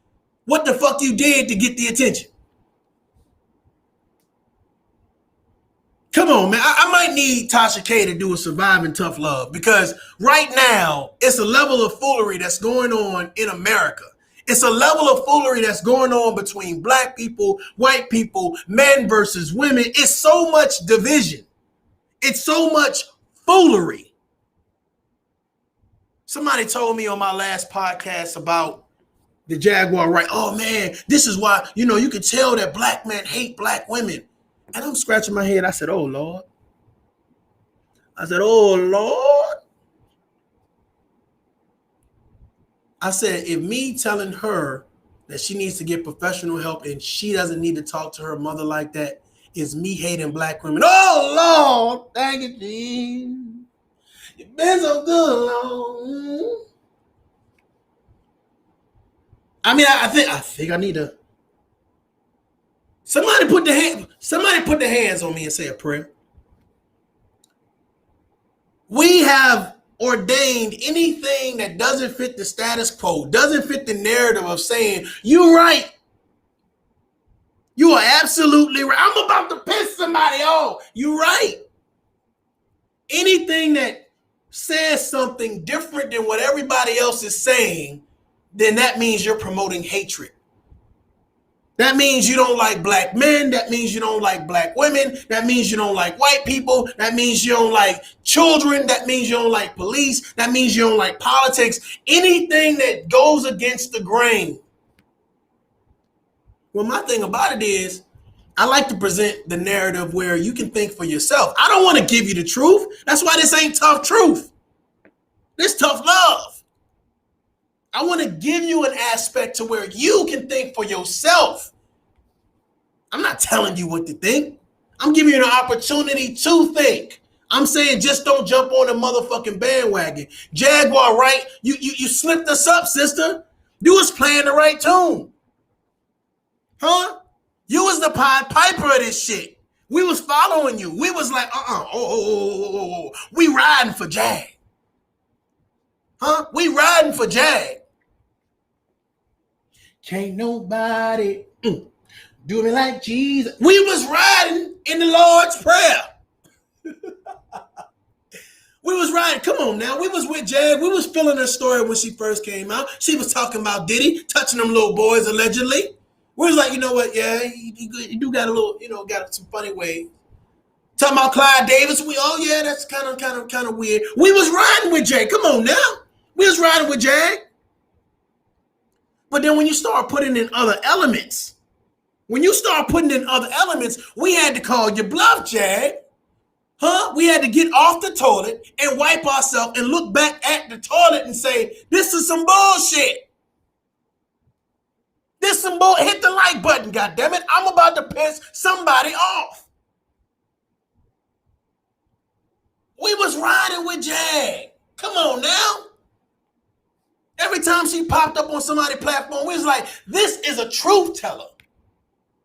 what the fuck you did to get the attention. Come on, man. I might need Tasha K to do a surviving tough love because right now it's a level of foolery that's going on in America. It's a level of foolery that's going on between black people, white people, men versus women. It's so much division. It's so much foolery. Somebody told me on my last podcast about the Jaguar Wright. Oh man, this is why, you can tell that black men hate black women. And I'm scratching my head. I said, oh Lord. I said, if me telling her that she needs to get professional help and she doesn't need to talk to her mother like that is me hating black women. Oh Lord, thank you, Jesus. You've been so good, Lord. I mean, I think I need to. Somebody put the hands on me and say a prayer. We have ordained anything that doesn't fit the status quo, doesn't fit the narrative of saying, you're right. You are absolutely right. I'm about to piss somebody off. You're right. Anything that says something different than what everybody else is saying, then that means you're promoting hatred. That means you don't like black men. That means you don't like black women. That means you don't like white people. That means you don't like children. That means you don't like police. That means you don't like politics. Anything that goes against the grain. Well, my thing about it is, I like to present the narrative where you can think for yourself. I don't want to give you the truth. That's why this ain't tough truth. This tough love. I want to give you an aspect to where you can think for yourself. I'm not telling you what to think. I'm giving you an opportunity to think. I'm saying just don't jump on the motherfucking bandwagon. Jaguar Wright, you slipped us up, sister. You was playing the right tune. Huh? You was the Pied Piper of this shit. We was following you. We was like, we riding for Jag. Huh? We riding for Jag. Can't nobody do me like Jesus. We was riding in the Lord's Prayer. We was riding. Come on now. We was with Jag. We was feeling her story when she first came out. She was talking about Diddy touching them little boys allegedly. We was like, you know what? Yeah, you do got a little, got some funny ways. Talking about Clyde Davis. That's kind of weird. We was riding with Jag. Come on now. We was riding with Jag. But then when you start putting in other elements, we had to call your bluff, Jag. Huh? We had to get off the toilet and wipe ourselves and look back at the toilet and say, this is some bullshit. Hit the like button, goddammit. I'm about to piss somebody off. We was riding with Jag. Come on now. Every time she popped up on somebody's platform, we was like, this is a truth teller.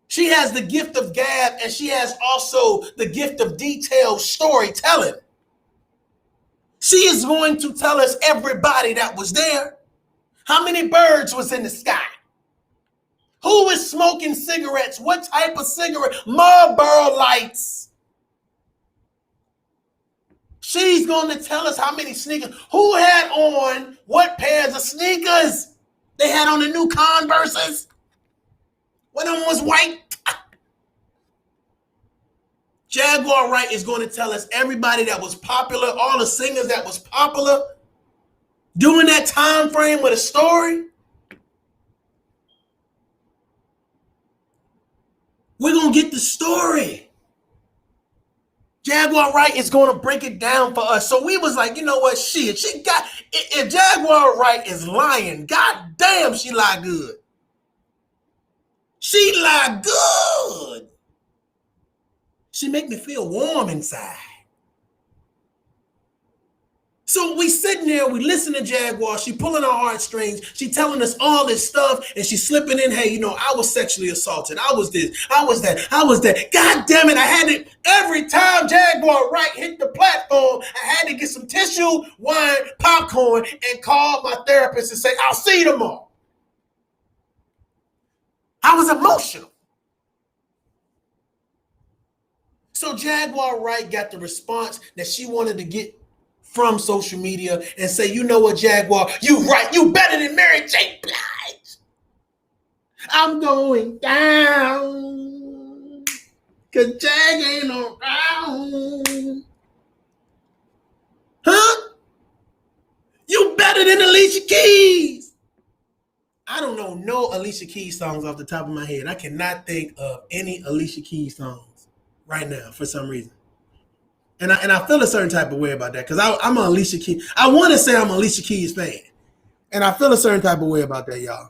She has the gift of gab, and she has also the gift of detailed storytelling. She is going to tell us everybody that was there. How many birds was in the sky? Who was smoking cigarettes? What type of cigarette? Marlboro lights. She's going to tell us how many sneakers. Who had on what pairs of sneakers? They had on the new Converses. One of them was white. Jaguar Wright is going to tell us everybody that was popular, all the singers that was popular during that time frame with a story. We're going to get the story. Jaguar Wright is going to break it down for us. So we was like, you know what? She got, if Jaguar Wright is lying, god damn, she lie good. She lie good. She make me feel warm inside. So we sitting there, we listen to Jaguar, she pulling our heartstrings, she telling us all this stuff, and she slipping in, hey, you know, I was sexually assaulted, I was this, I was that, I was that. God damn it, I had it. Every time Jaguar Wright hit the platform, I had to get some tissue, wine, popcorn, and call my therapist and say, I'll see you tomorrow. I was emotional. So Jaguar Wright got the response that she wanted to get from social media and say, you know what, Jaguar, you right, you better than Mary J. Blige. I'm going down because Jag ain't around. Huh? You better than Alicia Keys. I don't know no Alicia Keys songs off the top of my head. I cannot think of any Alicia Keys songs right now for some reason. And I feel a certain type of way about that because I'm an Alicia Keys. I want to say I'm an Alicia Keys fan. And I feel a certain type of way about that, y'all.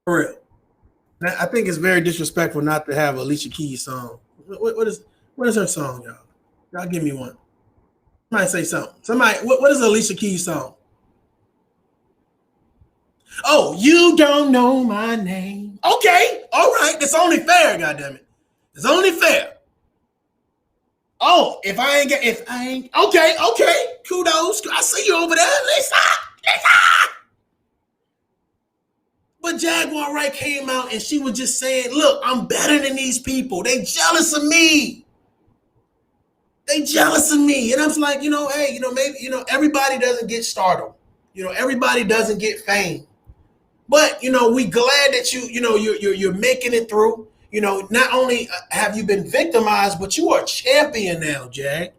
For real. I think it's very disrespectful not to have Alicia Keys song. What is her song, y'all? Y'all give me one. Somebody say something. Somebody, what is Alicia Keys song? Oh, you don't know my name. Okay, all right. It's only fair, goddammit. It's only fair. Oh, if I ain't, okay, kudos. I see you over there, Lisa. But Jaguar Wright came out and she was just saying, look, I'm better than these people. They jealous of me. And I was like, you know, hey, you know, maybe, you know, everybody doesn't get stardom. You know, everybody doesn't get fame. But, you know, we glad that you're making it through. You know, not only have you been victimized, but you are a champion now, Jag.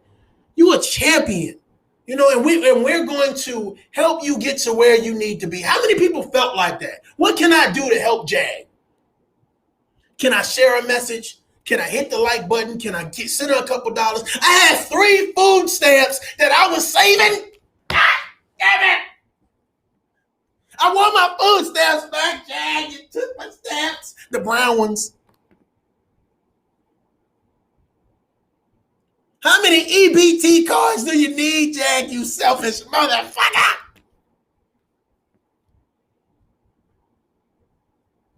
You a champion. You know, and we're going to help you get to where you need to be. How many people felt like that? What can I do to help Jag? Can I share a message? Can I hit the like button? Can I send her a couple dollars? I had 3 food stamps that I was saving. God damn it. I want my food stamps back, Jag. You took my stamps. The brown ones. How many EBT cards do you need, Jag, you selfish motherfucker?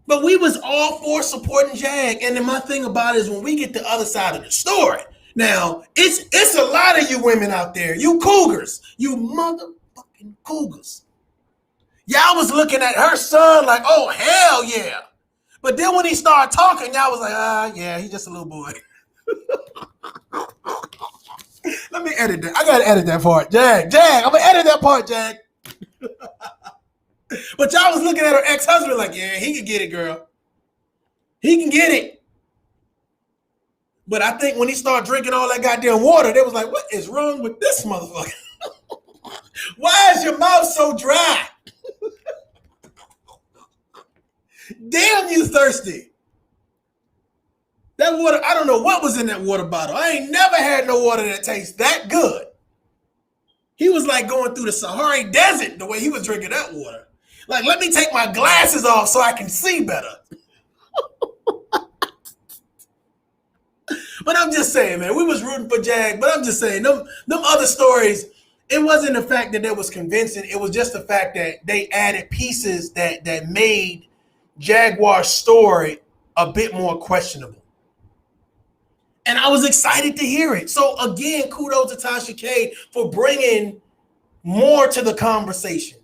But we was all for supporting Jag. And then my thing about it is when we get the other side of the story. Now, it's a lot of you women out there, you cougars, you motherfucking cougars. Y'all was looking at her son like, oh, hell yeah. But then when he started talking, y'all was like, yeah, he's just a little boy. Let me edit that. I gotta edit that part. Jag, I'm gonna edit that part, Jag. But y'all was looking at her ex-husband like, yeah, he can get it, girl. He can get it. But I think when he started drinking all that goddamn water, they was like, what is wrong with this motherfucker? Why is your mouth so dry? Damn, you thirsty. That water, I don't know what was in that water bottle. I ain't never had no water that tastes that good. He was like going through the Sahara Desert the way he was drinking that water. Like, let me take my glasses off so I can see better. But I'm just saying, man, we was rooting for Jag, but I'm just saying, them other stories, it wasn't the fact that it was convincing. It was just the fact that they added pieces that made Jaguar's story a bit more questionable. And I was excited to hear it. So again, kudos to Tasha K for bringing more to the conversation.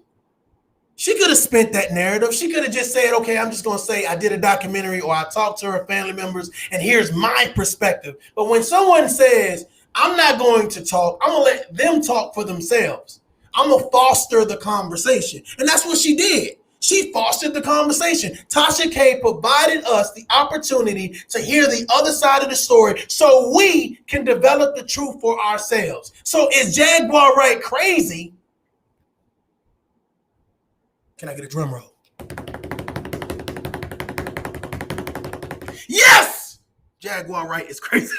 She could have spent that narrative. She could have just said, okay, I'm just going to say I did a documentary or I talked to her family members and here's my perspective. But when someone says, I'm not going to talk, I'm going to let them talk for themselves. I'm going to foster the conversation. And that's what she did. She fostered the conversation. Tasha K provided us the opportunity to hear the other side of the story so we can develop the truth for ourselves. So is Jaguar Wright crazy? Can I get a drum roll? Yes! Jaguar Wright is crazy.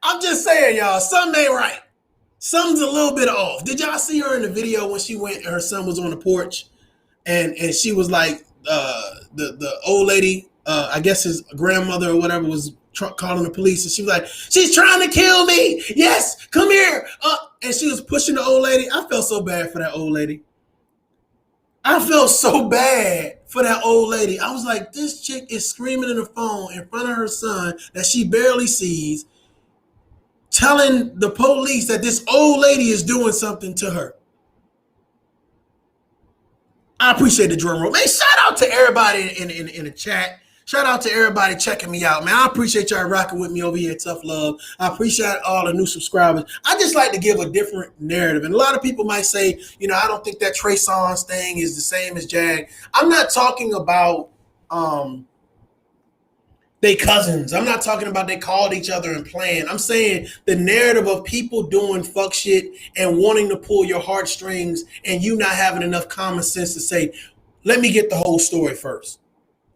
I'm just saying, y'all, something ain't right. Something's a little bit off. Did y'all see her in the video when she went and her son was on the porch and she was like, the old lady, I guess his grandmother or whatever was calling the police, and she was like, she's trying to kill me. Yes, come here. And she was pushing the old lady. I felt so bad for that old lady. I felt so bad for that old lady. I was like, this chick is screaming in the phone in front of her son that she barely sees, telling the police that this old lady is doing something to her. I appreciate the drum roll. Man, shout out to everybody in the chat. Shout out to everybody checking me out, man. I appreciate y'all rocking with me over here at Tough Love. I appreciate all the new subscribers. I just like to give a different narrative. And a lot of people might say, I don't think that Trey Songz thing is the same as Jag. I'm not talking about they cousins. I'm not talking about they called each other and playing. I'm saying the narrative of people doing fuck shit and wanting to pull your heartstrings and you not having enough common sense to say, let me get the whole story first.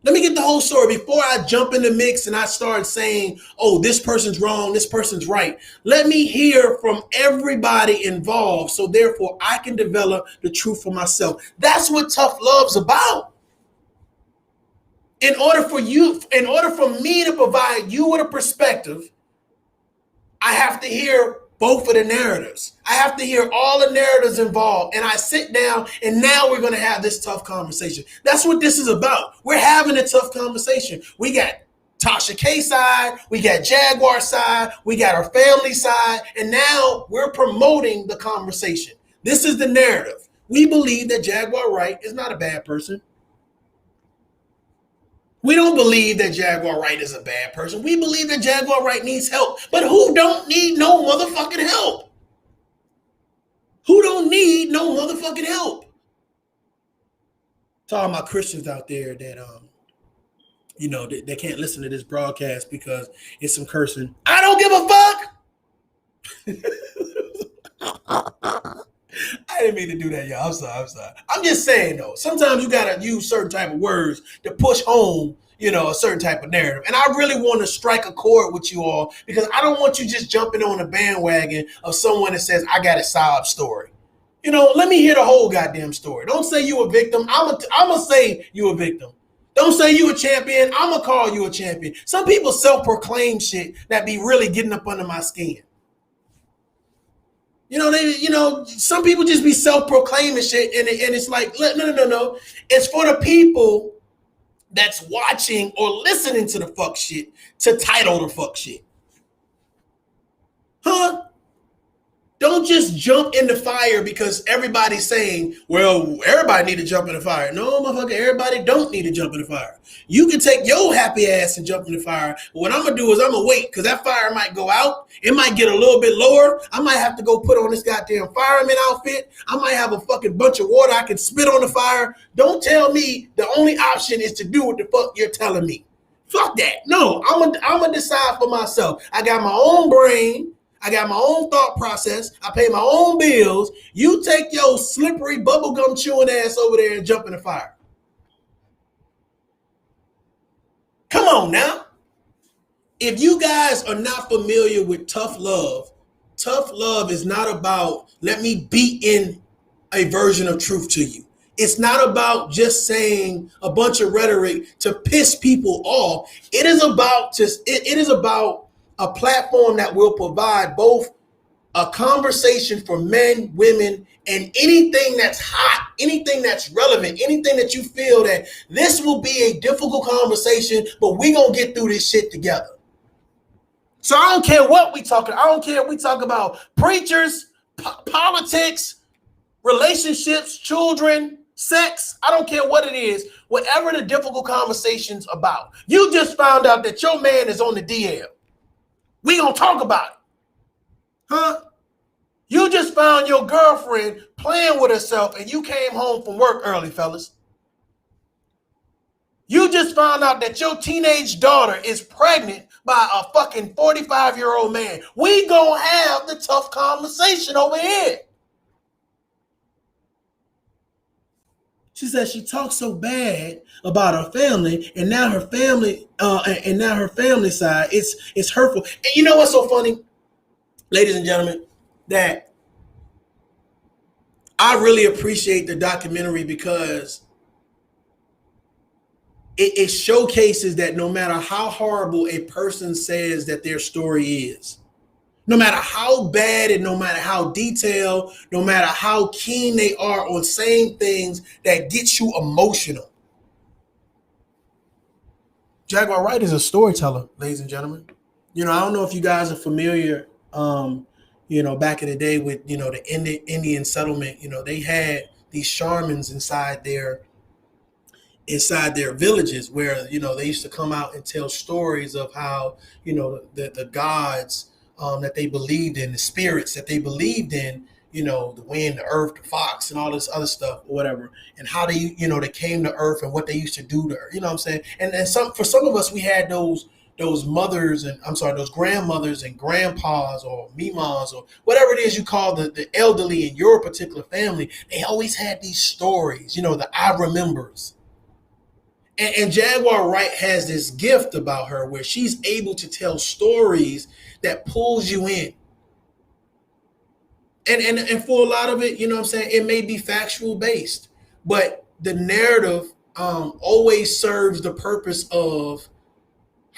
Let me get the whole story before I jump in the mix and I start saying, oh, this person's wrong, this person's right. Let me hear from everybody involved so therefore I can develop the truth for myself. That's what Tough Love's about. In order for me to provide you with a perspective, I have to hear both of the narratives. I have to hear all the narratives involved. And I sit down and now we're going to have this tough conversation. That's what this is about. We're having a tough conversation. We got Tasha K side, we got Jaguar side, we got our family side, and now we're promoting the conversation. This is the narrative. We believe that Jaguar Wright is not a bad person. We don't believe that Jaguar Wright is a bad person. We believe that Jaguar Wright needs help. But who don't need no motherfucking help? Who don't need no motherfucking help? To all my Christians out there that they can't listen to this broadcast because it's some cursing. I don't give a fuck. I didn't mean to do that, y'all. I'm sorry. I'm just saying, though, sometimes you got to use certain type of words to push home, a certain type of narrative. And I really want to strike a chord with you all because I don't want you just jumping on the bandwagon of someone that says, I got a sob story. Let me hear the whole goddamn story. Don't say you a victim. I'm going to say you a victim. Don't say you a champion. I'm going to call you a champion. Some people self-proclaim shit that be really getting up under my skin. Some people just be self-proclaiming shit, and it's like, no. It's for the people that's watching or listening to the fuck shit to title the fuck shit. Huh? Don't just jump in the fire because everybody's saying, well, everybody need to jump in the fire. No, motherfucker, everybody don't need to jump in the fire. You can take your happy ass and jump in the fire. But what I'm going to do is I'm going to wait because that fire might go out. It might get a little bit lower. I might have to go put on this goddamn fireman outfit. I might have a fucking bunch of water I can spit on the fire. Don't tell me the only option is to do what the fuck you're telling me. Fuck that. No, I'm going to decide for myself. I got my own brain. I got my own thought process. I pay my own bills. You take your slippery bubblegum chewing ass over there and jump in the fire. Come on now. If you guys are not familiar with Tough Love is not about let me beat in a version of truth to you. It's not about just saying a bunch of rhetoric to piss people off. It is about a platform that will provide both a conversation for men, women, and anything that's hot, anything that's relevant, anything that you feel that this will be a difficult conversation, but we gonna get through this shit together. So I don't care what we talking. I don't care if we talk about preachers, politics, relationships, children, sex. I don't care what it is. Whatever the difficult conversation's about. You just found out that your man is on the DL. We gonna talk about it. Huh? You just found your girlfriend playing with herself and you came home from work early, fellas. You just found out that your teenage daughter is pregnant by a fucking 45-year-old man. We gonna have the tough conversation over here. She said she talks so bad about her family, and now her family, side, it's hurtful. And you know what's so funny, ladies and gentlemen, that I really appreciate the documentary because it showcases that no matter how horrible a person says that their story is, no matter how bad and no matter how detailed, no matter how keen they are on saying things that get you emotional. Jaguar Wright is a storyteller, ladies and gentlemen. You know, I don't know if you guys are familiar, back in the day with, the Indian settlement, they had these shamans inside their villages where, they used to come out and tell stories of how, the gods that they believed in, the spirits that they believed in, the wind, the earth, the fox, and all this other stuff, or whatever, and how they, they came to earth and what they used to do to her, you know what I'm saying? And for some of us, we had those mothers and those grandmothers and grandpas or mimas or whatever it is you call the elderly in your particular family. They always had these stories, the I remembers. And Jaguar Wright has this gift about her where she's able to tell stories that pulls you in. And for a lot of it, it may be factual based, but the narrative always serves the purpose of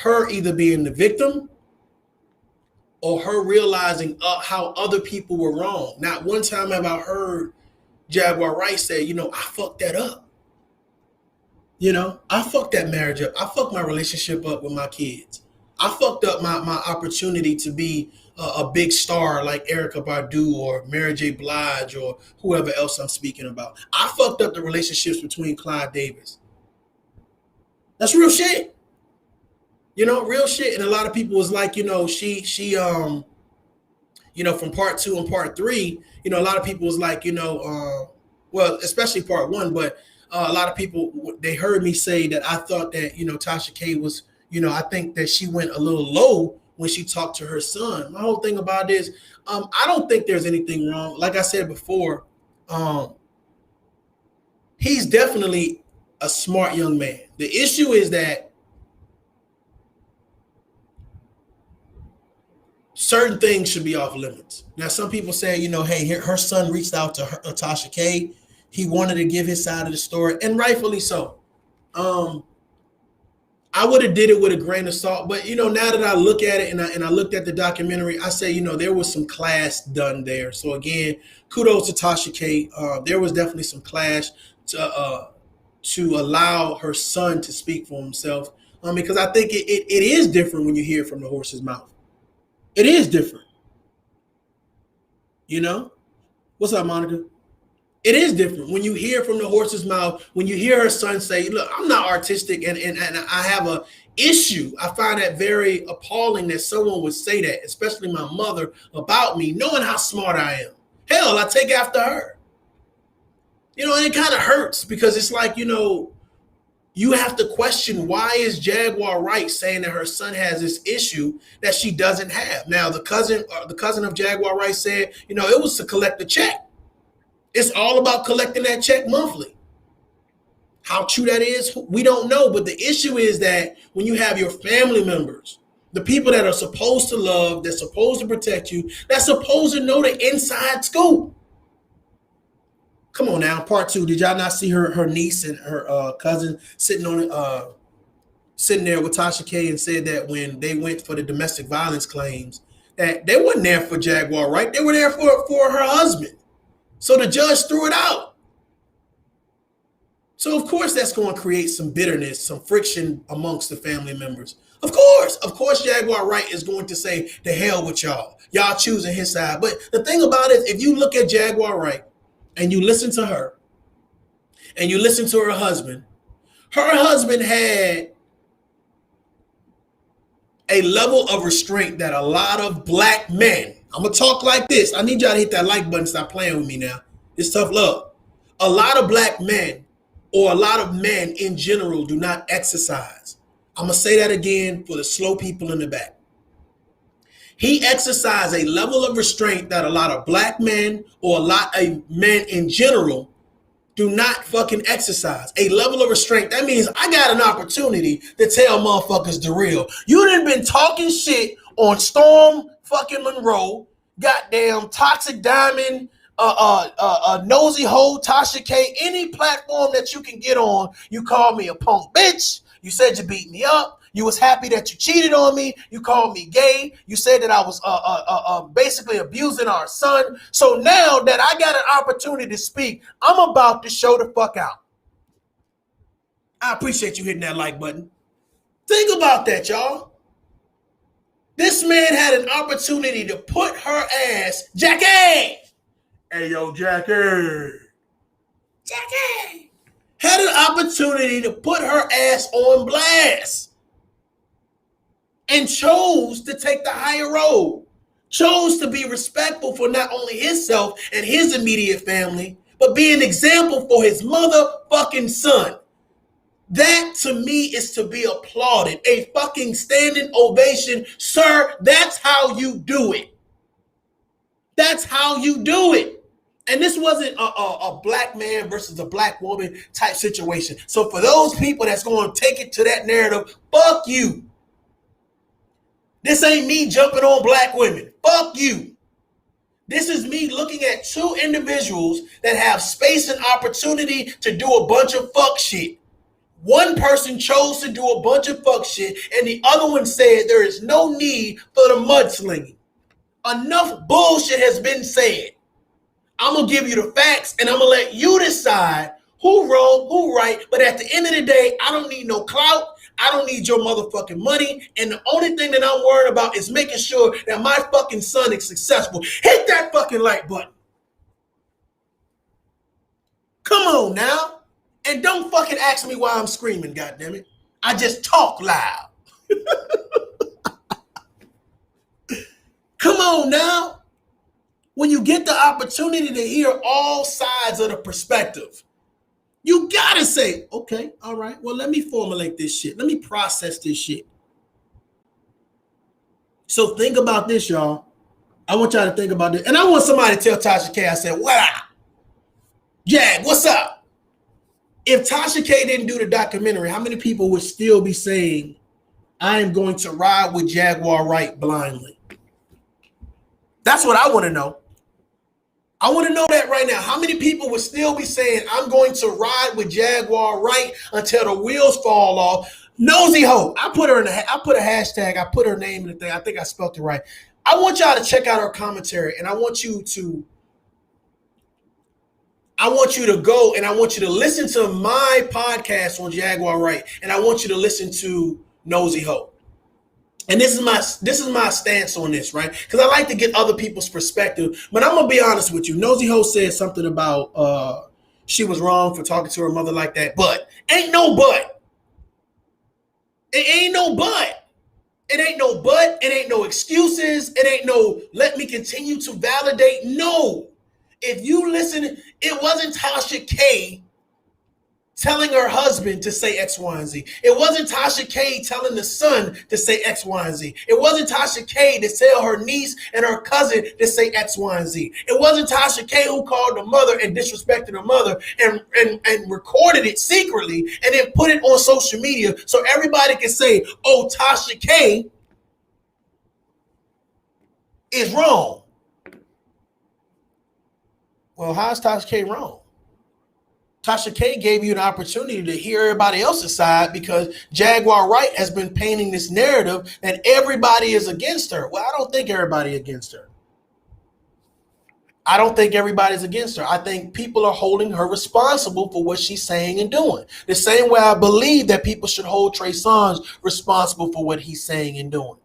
her either being the victim or her realizing how other people were wrong. Not one time have I heard Jaguar Wright say, I fucked that up. I fucked that marriage up. I fucked my relationship up with my kids. I fucked up my opportunity to be a big star like Erykah Badu or Mary J. Blige or whoever else I'm speaking about. I fucked up the relationships between Clive Davis. That's real shit. Real shit. And a lot of people was like, she from part 2 and part 3, a lot of people was like, well, especially part 1, but a lot of people, they heard me say that I thought that, Tasha K was, I think that she went a little low when she talked to her son. My whole thing about this, I don't think there's anything wrong. Like I said before, he's definitely a smart young man. The issue is that certain things should be off limits. Now, some people say, hey, her son reached out to Tasha K. He wanted to give his side of the story, and rightfully so. I would have did it with a grain of salt, but now that I look at it and I looked at the documentary, I say, there was some class done there. So again, kudos to Tasha K. There was definitely some class to allow her son to speak for himself, because I think it is different when you hear it from the horse's mouth. It is different. What's up, Monica? It is different when you hear from the horse's mouth, when you hear her son say, look, I'm not artistic and I have a issue. I find that very appalling that someone would say that, especially my mother, about me, knowing how smart I am. Hell, I take after her. And it kind of hurts because it's like, you have to question, why is Jaguar Wright saying that her son has this issue that she doesn't have? Now, the cousin of Jaguar Wright said, it was to collect the check. It's all about collecting that check monthly. How true that is, we don't know. But the issue is that when you have your family members, the people that are supposed to love, that's supposed to protect you, that's supposed to know the inside scoop, Come on now, part 2. Did y'all not see her niece and her cousin sitting there with Tasha K and said that when they went for the domestic violence claims, that they weren't there for Jaguar Wright. They were there for her husband. So the judge threw it out. So of course that's going to create some bitterness, some friction amongst the family members. Of course, Jaguar Wright is going to say, the hell with y'all. Y'all choosing his side. But the thing about it, if you look at Jaguar Wright and you listen to her and you listen to her husband had a level of restraint that a lot of black men, I'm going to talk like this. I need y'all to hit that like button. Stop playing with me now. It's tough love. A lot of black men or a lot of men in general do not exercise. I'm going to say that again for the slow people in the back. He exercised a level of restraint that a lot of black men or a lot of men in general do not fucking exercise. A level of restraint. That means I got an opportunity to tell motherfuckers the real. You done been talking shit on Storm fucking Monroe, goddamn Toxic Diamond, Nosy Ho, Tasha K, any platform that you can get on. You called me a punk bitch. You said you beat me up. You was happy that you cheated on me. You called me gay. You said that I was basically abusing our son. So now that I got an opportunity to speak, I'm about to show the fuck out. I appreciate you hitting that like button. Think about that, y'all. This man had an opportunity to put her ass, Jackie. Hey, yo, Jackie. Jackie. Had an opportunity to put her ass on blast. And chose to take the higher road, chose to be respectful for not only himself and his immediate family, but be an example for his motherfucking son. That to me is to be applauded. A fucking standing ovation. Sir, that's how you do it. That's how you do it. And this wasn't a black man versus a black woman type situation. So for those people that's going to take it to that narrative, fuck you. This ain't me jumping on black women. Fuck you. This is me looking at two individuals that have space and opportunity to do a bunch of fuck shit. One person chose to do a bunch of fuck shit, and the other one said there is no need for the mudslinging. Enough bullshit has been said. I'm going to give you the facts, and I'm going to let you decide who wrong, who right. But at the end of the day, I don't need no clout. I don't need your motherfucking money. And the only thing that I'm worried about is making sure that my fucking son is successful. Hit that fucking like button. Come on now. And don't fucking ask me why I'm screaming, goddammit. I just talk loud. Come on now. When you get the opportunity to hear all sides of the perspective, you gotta say, okay, all right, well, let me formulate this shit. Let me process this shit. So think about this, y'all. I want y'all to think about this. And I want somebody to tell Tasha K, I said, wow, Jag, what's up? If Tasha K didn't do the documentary, how many people would still be saying, I am going to ride with Jaguar Wright blindly? That's what I want to know. I want to know that right now. How many people would still be saying, I'm going to ride with Jaguar Wright until the wheels fall off? Nosy Ho. I put her in I put a hashtag. I put her name in the thing. I think I spelled it right. I want y'all to check out her commentary, and I want you to go and I want you to listen to my podcast on Jaguar Wright, and I want you to listen to Nosy Ho. And this is my stance on this, right? Because I like to get other people's perspective. But I'm gonna be honest with you. Nosy Ho said something about she was wrong for talking to her mother like that. But ain't no but. It ain't no but. It ain't no but. It ain't no excuses. It ain't no let me continue to validate. No. If you listen, it wasn't Tasha K telling her husband to say X, Y, and Z. It wasn't Tasha K telling the son to say X, Y, and Z. It wasn't Tasha K to tell her niece and her cousin to say X, Y, and Z. It wasn't Tasha K who called the mother and disrespected her mother and recorded it secretly and then put it on social media so everybody can say, oh, Tasha K is wrong. Well, how's Tasha K wrong? Tasha K gave you an opportunity to hear everybody else's side because Jaguar Wright has been painting this narrative that everybody is against her. Well, I don't think everybody against her. I don't think everybody's against her. I think people are holding her responsible for what she's saying and doing. The same way I believe that people should hold Trey Songz responsible for what he's saying and doing.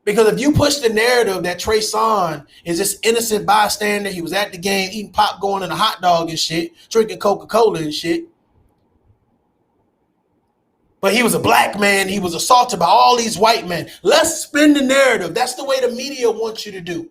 Because if you push the narrative that Trey Songz is this innocent bystander, he was at the game eating popcorn and a hot dog and shit, drinking Coca-Cola and shit, but he was a black man, he was assaulted by all these white men. Let's spin the narrative. That's the way the media wants you to do.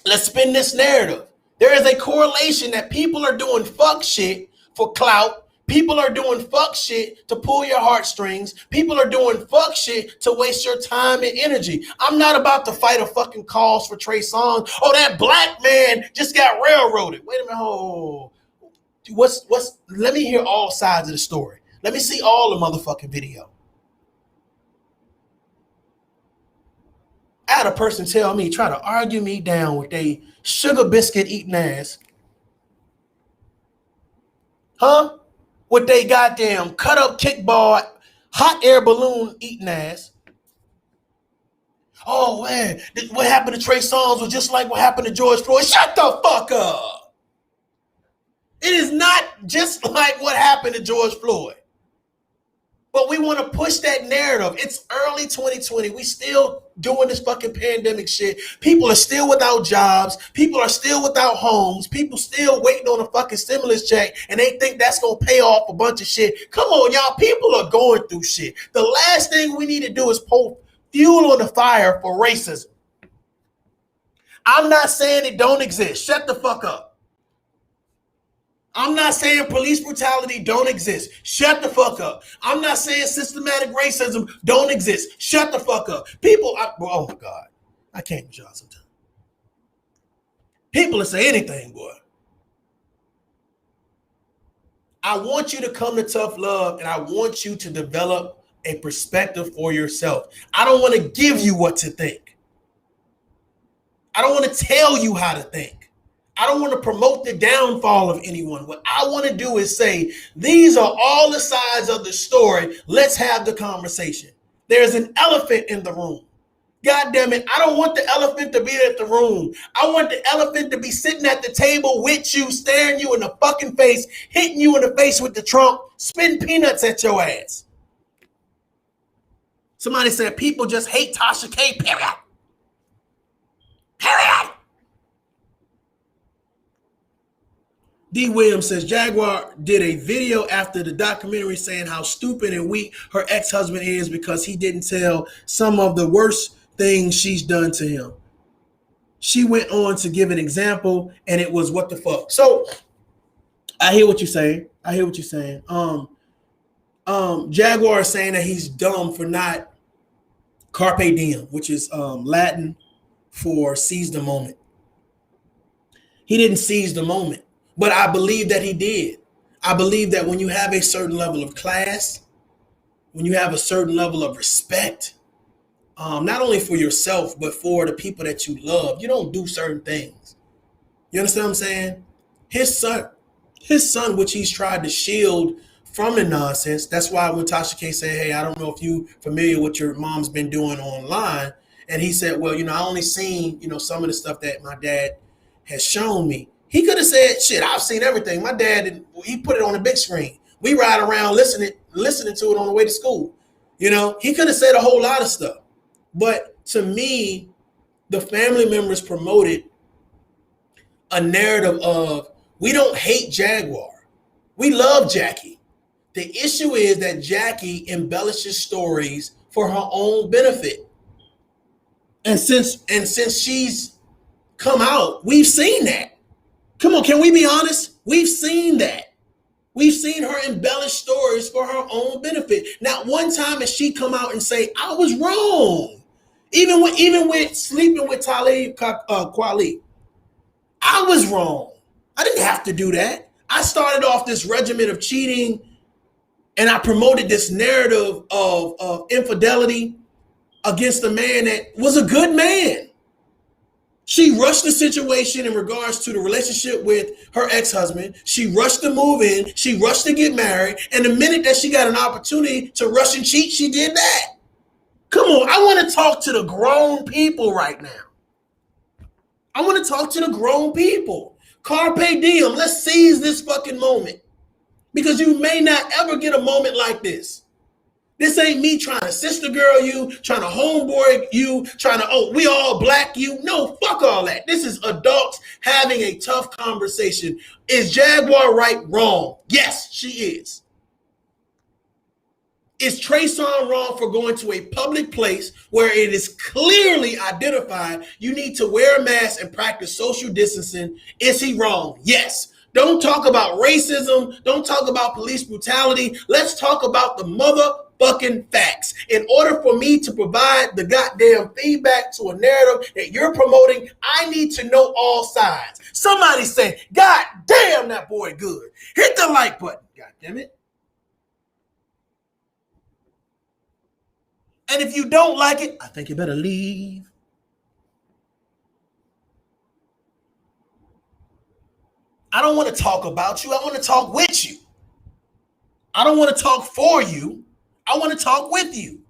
Let's spin this narrative. There is a correlation that people are doing fuck shit for clout. People are doing fuck shit to pull your heartstrings. People are doing fuck shit to waste your time and energy. I'm not about to fight a fucking cause for Trey Songz. Oh, that black man just got railroaded. Wait a minute. Oh, let me hear all sides of the story. Let me see all the motherfucking video. I had a person tell me, try to argue me down with a sugar biscuit eating ass. Huh? With they goddamn cut up kickball, hot air balloon eating ass. Oh man, what happened to Trey Songz was just like what happened to George Floyd. Shut the fuck up. It is not just like what happened to George Floyd. But we want to push that narrative. It's early 2020. We still doing this fucking pandemic shit. People are still without jobs. People are still without homes. People still waiting on a fucking stimulus check, and they think that's going to pay off a bunch of shit. Come on, y'all. People are going through shit. The last thing we need to do is pour fuel on the fire for racism. I'm not saying it don't exist. Shut the fuck up. I'm not saying police brutality don't exist. Shut the fuck up. I'm not saying systematic racism don't exist. Shut the fuck up. People, oh my God. I can't with y'all sometimes. People will say anything, boy. I want you to come to tough love, and I want you to develop a perspective for yourself. I don't want to give you what to think. I don't want to tell you how to think. I don't want to promote the downfall of anyone. What I want to do is say, these are all the sides of the story. Let's have the conversation. There's an elephant in the room. God damn it. I don't want the elephant to be at the room. I want the elephant to be sitting at the table with you, staring you in the fucking face, hitting you in the face with the trunk, spitting peanuts at your ass. Somebody said people just hate Tasha K, period. Period. D. Williams says Jaguar did a video after the documentary saying how stupid and weak her ex-husband is because he didn't tell some of the worst things she's done to him. She went on to give an example, and it was what the fuck. So I hear what you're saying. Jaguar is saying that he's dumb for not carpe diem, which is Latin for seize the moment. He didn't seize the moment. But I believe that he did. I believe that when you have a certain level of class, when you have a certain level of respect, not only for yourself, but for the people that you love, you don't do certain things. You understand what I'm saying? His son, which he's tried to shield from the nonsense. That's why when Tasha K said, hey, I don't know if you familiar with what your mom's been doing online. And he said, well, I only seen, some of the stuff that my dad has shown me. He could have said, shit, I've seen everything. My dad, he put it on the big screen. We ride around listening to it on the way to school. He could have said a whole lot of stuff. But to me, the family members promoted a narrative of, we don't hate Jaguar. We love Jackie. The issue is that Jackie embellishes stories for her own benefit. And since she's come out, we've seen that. Come on, can we be honest? We've seen that. We've seen her embellish stories for her own benefit. Not one time has she come out and say, I was wrong. Even with sleeping with Talib Kweli. I was wrong. I didn't have to do that. I started off this regimen of cheating, and I promoted this narrative of infidelity against a man that was a good man. She rushed the situation in regards to the relationship with her ex-husband. She rushed to move in. She rushed to get married. And the minute that she got an opportunity to rush and cheat, she did that. Come on, I want to talk to the grown people right now. I want to talk to the grown people. Carpe diem, let's seize this fucking moment. Because you may not ever get a moment like this. This ain't me trying to sister girl you, trying to homeboy you, trying to, we all black you. No, fuck all that. This is adults having a tough conversation. Is Jaguar Wright wrong? Yes, she is. Is Trey Songz wrong for going to a public place where it is clearly identified you need to wear a mask and practice social distancing? Is he wrong? Yes. Don't talk about racism. Don't talk about police brutality. Let's talk about the motherfucking facts. In order for me to provide the goddamn feedback to a narrative that you're promoting, I need to know all sides. Somebody say, God damn, that boy good. Hit the like button. God damn it. And if you don't like it, I think you better leave. I don't want to talk about you. I want to talk with you. I don't want to talk for you. I want to talk with you.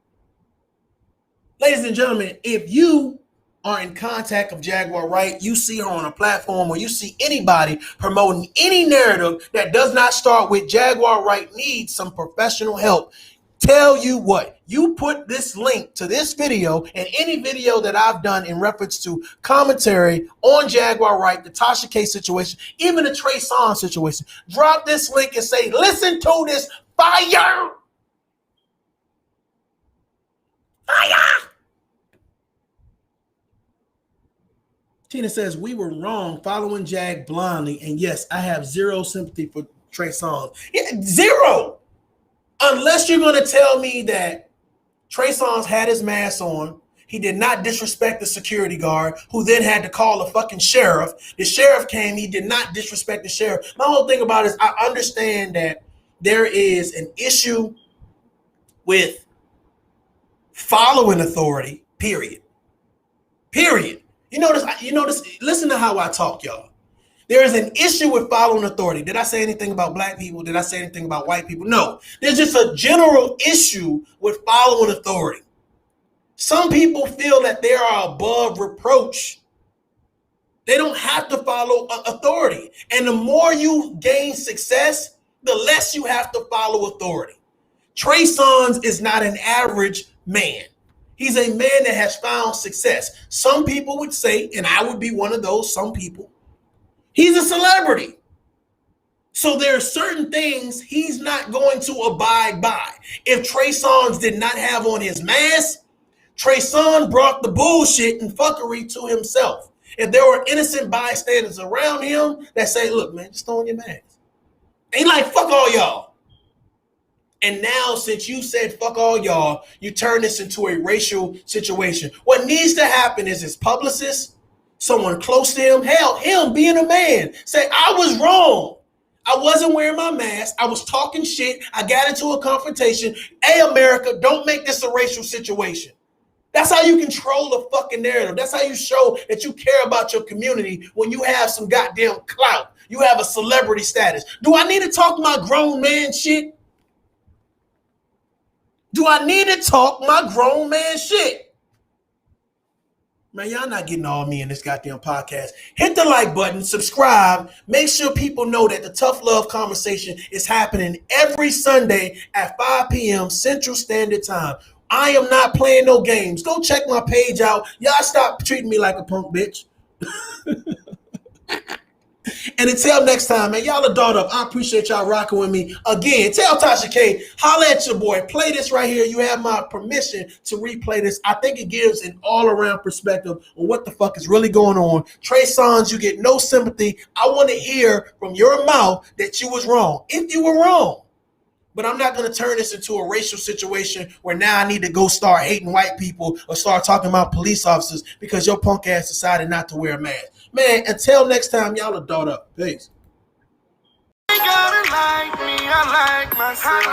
Ladies and gentlemen, if you are in contact of Jaguar Wright, you see her on a platform or you see anybody promoting any narrative that does not start with Jaguar Wright needs some professional help, tell you what, you put this link to this video and any video that I've done in reference to commentary on Jaguar Wright, the Tasha K situation, even the Trey Songz situation. Drop this link and say, listen to this fire. Fire. Tina says, we were wrong following Jag blindly. And yes, I have zero sympathy for Trey Songz. Yeah, zero. Unless you're going to tell me that Trey Songz had his mask on, he did not disrespect the security guard, who then had to call the fucking sheriff. The sheriff came, he did not disrespect the sheriff. My whole thing about it is I understand that there is an issue with following authority, period. Period. You notice, listen to how I talk, y'all. There is an issue with following authority. Did I say anything about black people? Did I say anything about white people? No. There's just a general issue with following authority. Some people feel that they are above reproach. They don't have to follow authority. And the more you gain success, the less you have to follow authority. Trey Songz is not an average man. He's a man that has found success. Some people would say, and I would be one of those some people, he's a celebrity. So there are certain things he's not going to abide by. If Trey Songz did not have on his mask, Trey Songz brought the bullshit and fuckery to himself. If there were innocent bystanders around him that say, look, man, just throw on your mask. Ain't like, fuck all y'all. And now, since you said fuck all y'all, you turn this into a racial situation. What needs to happen is his publicist, someone close to him, hell, him being a man, say, I was wrong. I wasn't wearing my mask. I was talking shit. I got into a confrontation. Hey, America, don't make this a racial situation. That's how you control the fucking narrative. That's how you show that you care about your community when you have some goddamn clout. You have a celebrity status. Do I need to talk my grown man shit? Do I need to talk my grown man shit? Man, y'all not getting all me in this goddamn podcast. Hit the like button, subscribe. Make sure people know that the Tough Love Conversation is happening every Sunday at 5 p.m. Central Standard Time. I am not playing no games. Go check my page out. Y'all stop treating me like a punk bitch. And until next time, man, y'all are dolled up. I appreciate y'all rocking with me. Again, tell Tasha K, holla at your boy. Play this right here. You have my permission to replay this. I think it gives an all-around perspective on what the fuck is really going on. Trey Songz, you get no sympathy. I want to hear from your mouth that you was wrong, if you were wrong. But I'm not going to turn this into a racial situation where now I need to go start hating white people or start talking about police officers because your punk ass decided not to wear a mask. Man, until next time, y'all are dolled up. Peace. You ain't gotta like me, I like myself.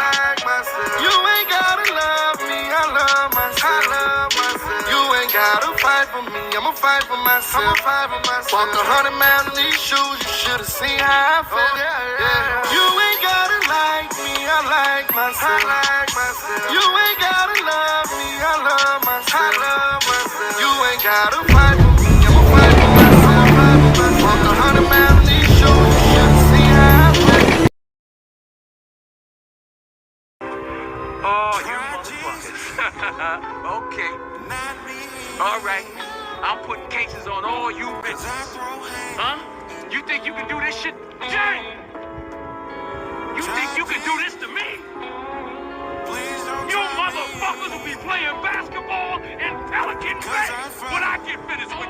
You ain't gotta love me, I love myself. You ain't ain't gotta fight for me, I'ma fight for myself. Walk 100 miles in these shoes, you should've seen how I felt. You ain't gotta like me, I like myself. You ain't gotta love me, I love myself. You ain't gotta fight for me, I'ma fight for myself. Walk 100 miles in these shoes, you should've seen how I felt. Oh, you motherfuckers. Okay. All right. I'm putting cases on all you bitches. Huh? You think you can do this shit? Jay! You think you can do this to me? You motherfuckers will be playing basketball in Pelican Bay when I get finished with